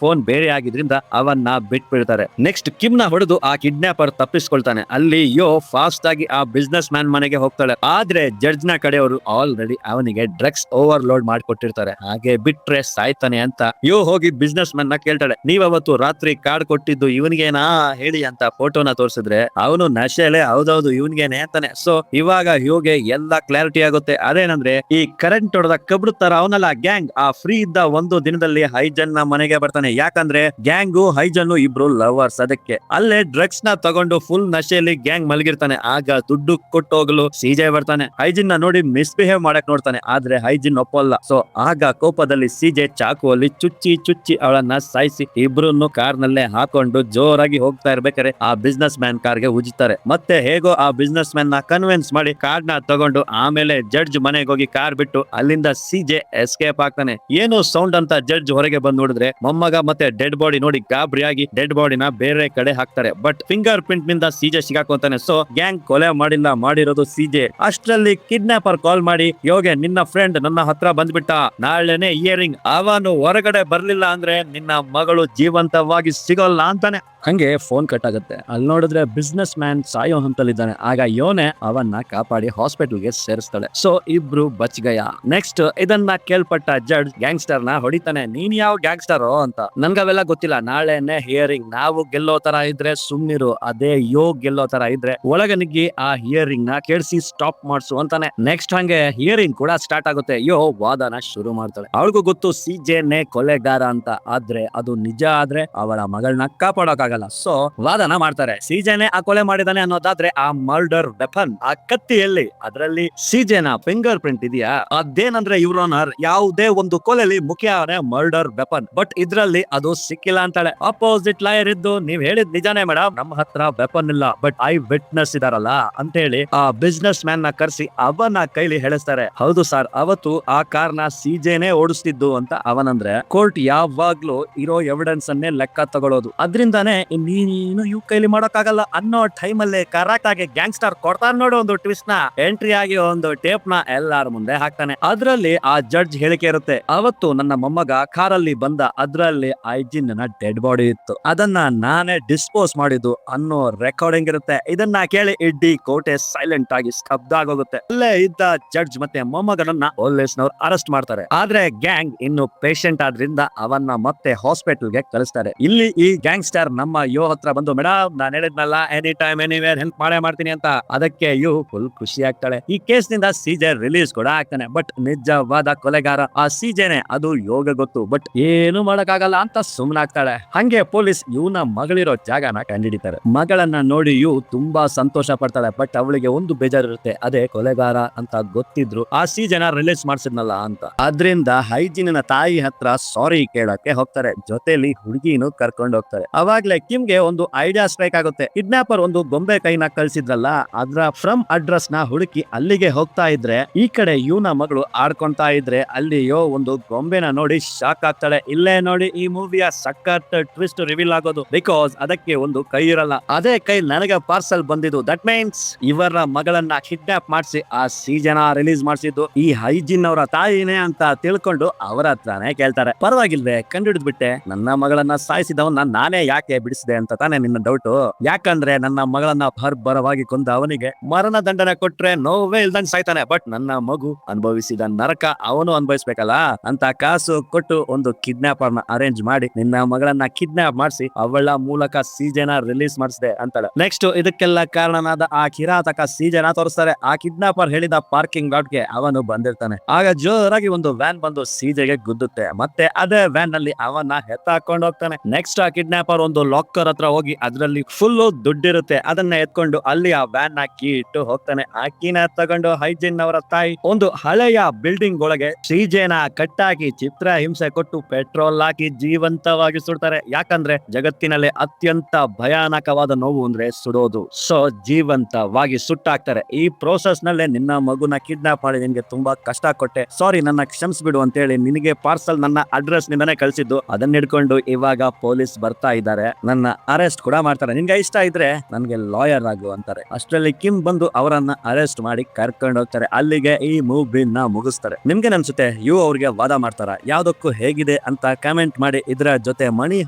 ಫೋನ್ ಬೇರೆ ಆಗಿದ್ರಿಂದ ಅವನ್ನ ಬಿಟ್ಬಿಡ್ತಾರೆ. ನೆಕ್ಸ್ಟ್ ಕಿಮ್ ನ ಹೊಡೆದು ಆ ಕಿಡ್ನಾಪರ್ ತಪ್ಪಿಸ್ಕೊಳ್ತಾನೆ. ಅಲ್ಲಿ ಯೋ ಫಾಸ್ಟ್ ಆಗಿ ಆ ಬಿಸ್ನೆಸ್ ಮ್ಯಾನ್ ಮನೆಗೆ ಹೋಗ್ತಾಳೆ. ಆದ್ರೆ ಜಡ್ಜ್ ನ ಕಡೆಯವರು ಆಲ್ರೆಡಿ ಅವನಿಗೆ ಡ್ರಗ್ಸ್ ಓವರ್ಲೋಡ್ ಮಾಡ್ಕೊಟ್ಟಿರ್ತಾರೆ. ಹಾಗೆ ಬಿಟ್ರೆ ಸಾಯ್ತಾನೆ ಅಂತ ಯೋ ಹೋಗಿ ಬಿಸ್ನೆಸ್ ಮ್ಯಾನ್ ನ ಕೇಳ್ತಾಳೆ, ನೀವ್ ಅವತ್ತು ರಾತ್ರಿ ಕಾರ್ಡ್ ಕೊಟ್ಟಿದ್ದು ಇವನ್ಗೇನಾ ಹೇಳಿ ಅಂತ ಫೋಟೋನ ತೋರಿಸಿದ್ರೆ ಅವನು ನಶೆಲೆ ಹೌದೌದು ಇವನ್ಗೇನೆ ಅಂತಾನೆ. ಸೊ ಇವಾಗ ಯೋಗೆ ಎಲ್ಲ ಕ್ಲಾರಿಟಿ ಆಗುತ್ತೆ. ಅದೇನಂದ್ರೆ ಈ ಕರೆಂಟ್ ಹೊಡೆದ ಕಬ್ರು ತರ ಅವನಲ್ಲ ಗ್ಯಾಂಗ್ ಆ ಫ್ರೀ ಇದ್ದ ಒಂದು ದಿನದಲ್ಲಿ ಹೈಜನ್ ನ ಮನೆಗೆ ಬರ್ತಾನೆ. ಯಾಕಂದ್ರೆ ಗ್ಯಾಂಗು ಹೈಜನ್ ಇಬ್ರು ಲವರ್ಸ್. ಅದಕ್ಕೆ ಅಲ್ಲೇ ಡ್ರಗ್ಸ್ ನ ತಗೊಂಡು ಫುಲ್ ನಶೆಯಲ್ಲಿ ಗ್ಯಾಂಗ್ ಮಲಗಿರ್ತಾನೆ. ಆಗ ದುಡ್ಡು ಕೊಟ್ಟು ಹೋಗಲು ಸಿಜೆ ಬರ್ತಾನೆ. ಹೈಜಿನ್ ನ ನೋಡಿ ಮಿಸ್ಬಿಹೇವ್ ಮಾಡಕ್ ನೋಡ್ತಾನೆ, ಆದ್ರೆ ಹೈಜಿನ್ ಒಪ್ಪಲ್ಲ. ಸೊ ಆಗ ಕೋಪದಲ್ಲಿ ಸಿಜೆ ಚಾಕುವಲ್ಲಿ ಚುಚ್ಚಿ ಅವಳನ್ನ ಸಾಯಿಸಿ ಇಬ್ರು ಕಾರ್ ನಲ್ಲೇ ಹಾಕೊಂಡು ಜೋರಾಗಿ ಹೋಗ್ತಾ ಇರ್ಬೇಕಾದ್ರೆ ಆ ಬಿಸ್ನೆಸ್ ಮ್ಯಾನ್ ಕಾರ್ ಗೆ ಉಜ್ತಾರೆ. ಮತ್ತೆ ಹೇಗೋ ಆ ಬಿಸ್ನೆಸ್ ಮ್ಯಾನ್ ನ ಕನ್ವಿನ್ಸ್ ಮಾಡಿ ಕಾರ್ ನ ತಗೊಂಡು ಆಮೇಲೆ ಜಡ್ಜ್ ಮನೆಗೆ ಹೋಗಿ ಕಾರ್ ಬಿಟ್ಟು ಅಲ್ಲಿಂದ ಸಿಜೆ ಎಸ್ಕೇಪ್ ಆಗ್ತಾನೆ. ಏನು ಸೌಂಡ್ ಅಂತ ಜಡ್ಜ್ ಹೊರಗೆ ಬಂದು ನೋಡಿದ್ರೆ ಮೊಮ್ಮಗ ಮತ್ತೆ ಡೆಡ್ ಬಾಡಿ ನೋಡಿ ಗಾಬರಿಯಾಗಿ ಡೆಡ್ ಬಾಡಿನ ಬೇರೆ ಕಡೆ ಹಾಕ್ತಾರೆ. ಬಟ್ ಫಿಂಗರ್ ಪ್ರಿಂಟ್ ನಿಂದ ಸಿಜೆ ಸಿಗಾಕೊಂತಾನೆ. ಸೊ ಗ್ಯಾಂಗ್ ಕೊಲೆ ಮಾಡಿಲ್ಲ, ಮಾಡಿರೋದು ಸಿಜೆ. ಅಷ್ಟರಲ್ಲಿ ಕಿಡ್ನಾಪರ್ ಕಾಲ್ ಮಾಡಿ ಯೋಗೆ ನಿನ್ನ ಫ್ರೆಂಡ್ ನನ್ನ ಹತ್ರ ಬಂದ್ಬಿಟ್ಟ, ನಾಳೆನೆ ಇಯರಿಂಗ್, ಅವನು ಹೊರಗಡೆ ಬರ್ಲಿಲ್ಲ ಅಂದ್ರೆ ನಿನ್ನ ಮಗಳು ಜೀವಂತವಾಗಿ ಸಿಗೋಲ್ಲ ಅಂತಾನೆ. ಹಂಗೆ ಫೋನ್ ಕಟ್ ಆಗುತ್ತೆ. ಅಲ್ಲಿ ನೋಡಿದ್ರೆ ಬಿಸ್ನೆಸ್ ಮ್ಯಾನ್ ಸಾಯೋ ಹಂತಲ್ಲಿದ್ದಾನೆ. ಆಗ ಯೋನೆ ಅವನ್ನ ಕಾಪಾಡಿ ಹಾಸ್ಪಿಟಲ್ಗೆ ಸೇರಿಸ್ತಾಳೆ. ಸೊ ಇಬ್ರು ಬಚ್ಗಯ. ನೆಕ್ಸ್ಟ್ ಇದನ್ನ ಕೇಳ್ಪಟ್ಟ ಜಡ್ಜ್ ಗ್ಯಾಂಗ್ಸ್ಟರ್ ನ ಹೊಡಿತಾನೆ. ನೀನ್ ಯಾವ ಗ್ಯಾಂಗ್ಸ್ಟರ್ ಅಂತ, ನನ್ಗವೆಲ್ಲ ಗೊತ್ತಿಲ್ಲ, ನಾಳೆನೆ ಹಿಯರಿಂಗ್, ನಾವು ಗೆಲ್ಲೋ ತರ ಇದ್ರೆ ಸುಮ್ನಿರು, ಅದೇ ಯೋ ಗೆಲ್ಲೋ ತರ ಇದ್ರೆ ಒಳಗೆ ನುಗ್ಗಿ ಆ ಹಿಯರಿಂಗ್ ನ ಕೇಳಿಸಿ ಸ್ಟಾಪ್ ಮಾಡ್ಸು ಅಂತಾನೆ. ನೆಕ್ಸ್ಟ್ ಹಂಗೆ ಹಿಯರಿಂಗ್ ಕೂಡ ಸ್ಟಾರ್ಟ್ ಆಗುತ್ತೆ. ಯೋ ವಾದನ ಶುರು ಮಾಡ್ತಾಳೆ. ಅವಳಿಗೂ ಗೊತ್ತು ಸಿಜೆನೆ ಕೊಲೆಗಾರ ಅಂತ, ಆದ್ರೆ ಅದು ನಿಜ ಆದ್ರೆ ಅವಳ ಮಗಳನ್ನ ಕಾಪಾಡೋಕಾಗಲ್ಲ. ಸೊ ವಾದನ ಮಾಡ್ತಾರೆ. ಸಿಜೆನೆ ಆ ಕೊಲೆ ಮಾಡಿದಾನೆ ಅನ್ನೋದಾದ್ರೆ ಆ ಮರ್ಡರ್ ವೆಪನ್ ಆ ಕತ್ತಿಯಲ್ಲಿ ಅದರಲ್ಲಿ ಸಿಜೆನ ಫಿಂಗರ್ ಪ್ರಿಂಟ್ ಇದೆಯಾ? ಅದೇನಂದ್ರೆ ಯುವರ್ ಆನರ್, ಯಾವುದೇ ಒಂದು ಕೊಲೆಯಲ್ಲಿ ಮುಖ್ಯನೇ ಮರ್ಡರ್ ವೆಪನ್, ಬಟ್ ಇದ್ರಲ್ಲಿ ಅದು ಸಿಕ್ಕಿಲ್ಲ ಅಂತಾಳೆ. ಅಪೋಸಿಟ್ ಲಾಯರ್ ಇದ್ದು, ನೀವ್ ಹೇಳಿದ್ ನಿಜಾನೇ ಮೇಡಮ್, ನಮ್ಮ ಹತ್ರ ವೆಪನ್ ಇಲ್ಲ, ಬಟ್ ಐ ವಿಟ್ನೆಸ್ ಇದಾರಲ್ಲ ಅಂತ ಹೇಳಿ ಆ ಬಿಸ್ನೆಸ್ ಮ್ಯಾನ್ ನ ಕರೆಸಿ ಅವನ ಕೈಲಿ ಹೇಳಿಸ್ತಾರೆ. ಹೌದು ಸರ್, ಅವತ್ತು ಆ ಕಾರ್ ನ ಸಿಜೆನೆ ಓಡಿಸ್ತಿದ್ದು ಅಂತ ಅವನಂದ್ರೆ ಕೋರ್ಟ್ ಯಾವಾಗ್ಲೂ ಇರೋ ಎವಿಡೆನ್ಸ್ ಅನ್ನೇ ಲೆಕ್ಕ ತಗೊಳ್ಳೋದು. ಅದ್ರಿಂದಾನೇ ನೀನು ಇವ್ ಕೈಲಿ ಮಾಡೋಕ್ಕಾಗಲ್ಲ ಅನ್ನೋ ಟೈಮ್ ಅಲ್ಲಿ ಕರೆಕ್ಟ್ ಆಗಿ ಗ್ಯಾಂಗ್ಸ್ಟರ್ ಕೊಡ್ತಾನೆ ನೋಡು ಒಂದು ಟ್ವಿಸ್ಟ್ ನ. ಎಂಟ್ರಿ ಆಗಿ ಒಂದು ಟೇಪ್ ನ ಎಲ್ಲಾರ ಮುಂದೆ ಹಾಕ್ತಾನೆ. ಅದ್ರಲ್ಲಿ ಆ ಜಡ್ಜ್ ಹೇಳಿಕೆ ಇರುತ್ತೆ, ಅವತ್ತು ನನ್ನ ಮೊಮ್ಮಗ ಕಾರಲ್ಲಿ ಬಂದ, ಅದ್ರಲ್ಲಿ ಐಜಿನ್ ನ ಡೆಡ್ ಬಾಡಿ ಇತ್ತು, ಅದನ್ನ ನಾನೇ ಡಿಸ್ಪೋಸ್ ಮಾಡಿದ್ದು ಅನ್ನೋ ರೆಕಾರ್ಡಿಂಗ್ ಇರುತ್ತೆ. ಇದನ್ನ ಕೇಳಿ ಇಡೀ ಕೋಟೆ ಸೈಲೆಂಟ್ ಆಗಿ ಸ್ತಬ್ಧ ಆಗೋಗುತ್ತೆ. ಅಲ್ಲೇ ಇದ್ದ ಜಡ್ಜ್ ಮತ್ತೆ ಮೊಮ್ಮಗನನ್ನ ಪೊಲೀಸ್ನವ್ರು ಅರೆಸ್ಟ್ ಮಾಡ್ತಾರೆ. ಆದ್ರೆ ಗ್ಯಾಂಗ್ ಇನ್ನು ಪೇಷಂಟ್ ಆದ್ರಿಂದ ಅವನ್ನ ಮತ್ತೆ ಹಾಸ್ಪಿಟಲ್ಗೆ ಕಳಿಸ್ತಾರೆ. ಇಲ್ಲಿ ಈ ಗ್ಯಾಂಗ್ಸ್ಟರ್ ನಮ್ಮ ಯೋ ಹತ್ರ ಬಂದು, ಮೇಡಮ್ ನಾನು ಹೇಳಿದ್ನಲ್ಲ ಎನಿ ಟೈಮ್ ಎನಿವೇರ್ ಹೆಲ್ಪ್ ಮಾಡೇ ಮಾಡ್ತೀನಿ ಅಂತ. ಅದಕ್ಕೆ ಯೋ ಫುಲ್ ಖುಷಿ ಆಗ್ತಾಳೆ. ಈ ಕೇಸ್ ನಿಂದ ಸಿಜೆ ರಿಲೀಸ್ ಕೂಡ ಆಗ್ತಾನೆ. ಬಟ್ ನಿಜವಾದ ಕೊಲೆಗಾರ ಆ ಸಿಜೆನೆ, ಅದು ಯೋಗ ಗೊತ್ತು, ಬಟ್ ಏನು ಮಾಡಕ್ಕಾಗಲ್ಲ ಅಂತ ಸುಮ್ನಾಗ್ತಾಳೆ. ಹಂಗೆ ಪೊಲೀಸ್ ಇವನ ಮಗಳಿರೋ ಜಾಗನ ಕಂಡಿಡಿತಾರೆ. ಮಗಳನ್ನ ನೋಡಿ ಯು ತುಂಬಾ ಸಂತೋಷ ಪಡ್ತಾಳೆ. ಬಟ್ ಅವಳಿಗೆ ಒಂದು ಬೇಜಾರಿರುತ್ತೆ, ಅದೇ ಕೊಲೆಗಾರ ಅಂತ ಗೊತ್ತಿದ್ರು ಆ ಸಿಜೆನ ರಿಲೀಸ್ ಮಾಡ್ಸಿದ್ನಲ್ಲ ಅಂತ. ಅದ್ರಿಂದ ಹೈಜಿನ್ ತಾಯಿ ಹತ್ರ ಸಾರಿ ಕೇಳಕ್ಕೆ ಹೋಗ್ತಾರೆ. ಜೊತೆಲಿ ಹುಡುಗಿನೂ ಕರ್ಕೊಂಡು ಹೋಗ್ತಾರೆ. ಅವಾಗ್ಲೇ ಕಿಮ್ಗೆ ಒಂದು ಐಡಿಯಾ ಸ್ಟ್ರೈಕ್ ಆಗುತ್ತೆ. ಕಿಡ್ನಾಪರ್ ಒಂದು ಗೊಂಬೆ ಕೈನ ಕಳ್ಸಿದ್ರಲ್ಲ, ಅದ್ರ ಫ್ರಮ್ ಅಡ್ರೆಸ್ ನ ಹುಡುಕಿ ಅಲ್ಲಿಗೆ ಹೋಗ್ತಾ ಇದ್ರೆ ಈ ಕಡೆ ಇವನ ಮಗಳು ಆಡ್ಕೊಂತಾ ಇದ್ರೆ ಅಲ್ಲಿಯೋ ಒಂದು ಗೊಂಬೆನ ನೋಡಿ ಶಾಕ್ ಆಗ್ತಾಳೆ. ಇಲ್ಲೇ ನೋಡಿ ಈ ಮೂವಿಯ ಸಖತ್ ಟ್ವಿಸ್ಟ್ ರಿವೀಲ್ ಆಗೋದು. ಬಿಕಾಸ್ ಅದಕ್ಕೆ ಒಂದು ಕೈ ಇರಲ್ಲ, ಅದೇ ಕೈ ನನಗೆ ಪಾರ್ಸಲ್ ಬಂದಿದ್ದು. ದಟ್ ಮೀನ್ಸ್ ಇವರ ಮಗಳನ್ನ ಕಿಡ್ನಾಪ್ ಮಾಡಿಸಿ ಆ ಸಿಜೆನ ರಿಲೀಸ್ ಮಾಡಿಸಿದ್ದು ಈ ಹೈಜಿನ್ ಅವರ ತಾಯಿನೇ ಅಂತ ತಿಳ್ಕೊಂಡು ಅವರ ಹತ್ರನೇ ಕೇಳ್ತಾರೆ. ಪರವಾಗಿಲ್ವೇ, ಕಂಡುಹಿಡಿದು ಬಿಟ್ಟೆ, ನನ್ನ ಮಗಳನ್ನ ಸಾಯಿಸಿದವನ್ನ ನಾನೇ ಯಾಕೆ ಬಿಡಿಸಿದೆ ಅಂತ ತಾನೇ ನಿನ್ನ ಡೌಟು? ಯಾಕಂದ್ರೆ ನನ್ನ ಮಗಳನ್ನ ಭರ್ಬರವಾಗಿ ಕೊಂದ ಅವನಿಗೆ ಮರಣ ದಂಡನೆ ಕೊಟ್ರೆ ನೋವೇ ಇಲ್ದಂಗ್ ಸಾಯ್ತಾನೆ. ಬಟ್ ನನ್ನ ಮಗು ಅನುಭವಿಸಿದ ನರಕ ಅವನು ಅನುಭವಿಸ್ಬೇಕಲ್ಲ ಅಂತ ಕಾಸು ಕೊಟ್ಟು ಒಂದು ಕಿಡ್ನಾಪರ್ ನ ಅರೇಂಜ್ ಮಾಡಿ ನಿನ್ನ ಮಗಳನ್ನ ಕಿಡ್ನಾಪ್ ಮಾಡಿಸಿ ಅವಳ ಮೂಲಕ ಸಿಜೆನ ರಿಲೀಸ್ ಮಾಡಿಸಿದೆ ಅಂತಾಳೆ. ನೆಕ್ಸ್ಟ್ ಇದಕ್ಕೆಲ್ಲ ಕಾರಣನಾದ ಆ ಕಿರಾತಕ ಸಿಜೆನ ತೋರಿಸ್ತಾರೆ. ಆ ಕಿಡ್ನಾಪರ್ ಹೇಳಿದ ಪಾರ್ಕಿಂಗ್ ಲಾಟ್ ಗೆ ಅವನು ಬಂದಿರ್ತಾನೆ. ಆಗ ಜೋರಾಗಿ ಒಂದು ವ್ಯಾನ್ ಬಂದು ಸಿಜೆಗೆ ಗುದ್ದುತ್ತೆ. ಮತ್ತೆ ಅದೇ ವ್ಯಾನ್ ನಲ್ಲಿ ಅವನ್ನ ಎತ್ತಾಕೊಂಡು ಹೋಗ್ತಾನೆ. ನೆಕ್ಸ್ಟ್ ಆ ಕಿಡ್ನಾಪರ್ ಒಂದು ಲಾಕರ್ ಹತ್ರ ಹೋಗಿ ಅದ್ರಲ್ಲಿ ಫುಲ್ ದುಡ್ಡಿರುತ್ತೆ, ಅದನ್ನ ಎತ್ಕೊಂಡು ಅಲ್ಲಿ ಆ ವ್ಯಾನ್ ನ ಕೀ ಇಟ್ಟು ಹೋಗ್ತಾನೆ. ಆ ಕೀನ ತಗೊಂಡು ಹೈಜಿನ್ ಅವರ ತಾಯಿ ಒಂದು ಹಳೆಯ ಬಿಲ್ಡಿಂಗ್ ಒಳಗೆ ಸಿಜೆನ ಕಟ್ಟಾಕಿ ಚಿತ್ರ ಹಿಂಸೆ ಕೊಟ್ಟು ಪೆಟ್ರೋಲ್ ಹಾಕಿ ಜೀವಂತವಾಗಿ ಸುಡ್ತಾರೆ. ಯಾಕಂದ್ರೆ ಜಗತ್ತಿನಲ್ಲಿ ಅತ್ಯಂತ ಭಯಾನಕವಾದ ನೋವು ಅಂದ್ರೆ ಸುಡೋದು. ಸೊ ಜೀವಂತವಾಗಿ ಸುಟ್ಟಾಕ್ತಾರೆ. ಈ ಪ್ರೋಸೆಸ್ ನಲ್ಲೇ ನಿನ್ನ ಮಗುನ ಕಿಡ್ನಾಪ್ ಮಾಡಿ ನಿನ್ಗೆ ತುಂಬಾ ಕಷ್ಟ ಕೊಟ್ಟೆ, ಸಾರಿ ನನ್ನ ಕ್ಷಮಿಸ್ಬಿಡು ಅಂತ ಹೇಳಿ ನಿನಗೆ ಪಾರ್ಸಲ್ ನನ್ನ ಅಡ್ರೆಸ್ ನಿಂದಾನೆ ಕಳ್ಸಿದ್ದು. ಅದನ್ನ ಹಿಡ್ಕೊಂಡು ಇವಾಗ ಪೊಲೀಸ್ ಬರ್ತಾ ಇದ್ದಾರೆ, ನನ್ನ ಅರೆಸ್ಟ್ ಕೂಡ ಮಾಡ್ತಾರೆ. ನಿನ್ಗೆ ಇಷ್ಟ ಇದ್ರೆ ನನ್ಗೆ ಲಾಯರ್ ಆಗು ಅಂತಾರೆ. ಅಷ್ಟರಲ್ಲಿ ಕಿಮ್ ಬಂದು ಅವರನ್ನ ಅರೆಸ್ಟ್ ಮಾಡಿ ಕರ್ಕೊಂಡು ಹೋಗ್ತಾರೆ. ಅಲ್ಲಿಗೆ ಈ ಮೂವಿನ ಮುಗಿಸ್ತಾರೆ. ನಿಮ್ಗೆ ಅನ್ಸುತ್ತೆ ಯು ಅವ್ರಿಗೆ ವಾದ ಮಾಡ್ತಾರ, ಯಾವ್ದಕ್ಕೂ ಹೇಗಿದೆ ಅಂತ ಅಂತ ಕಮೆಂಟ್ ಮಾಡಿ. ಇದರ ಜೊತೆ ಮನಿ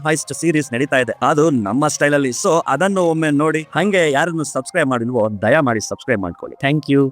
ಹೈಸ್ಟ್ ಸೀರೀಸ್ ನಡೀತಾ ಇದೆ, ಅದು ನಮ್ಮ ಸ್ಟೈಲ್ ಅಲ್ಲಿ. ಸೊ ಅದನ್ನು ಒಮ್ಮೆ ನೋಡಿ. ಹಂಗೆ ಯಾರನ್ನು ಸಬ್ಸ್ಕ್ರೈಬ್ ಮಾಡಿಲ್ವೋ ದಯಮಾಡಿ ಸಬ್ಸ್ಕ್ರೈಬ್ ಮಾಡ್ಕೊಳ್ಳಿ. Thank you.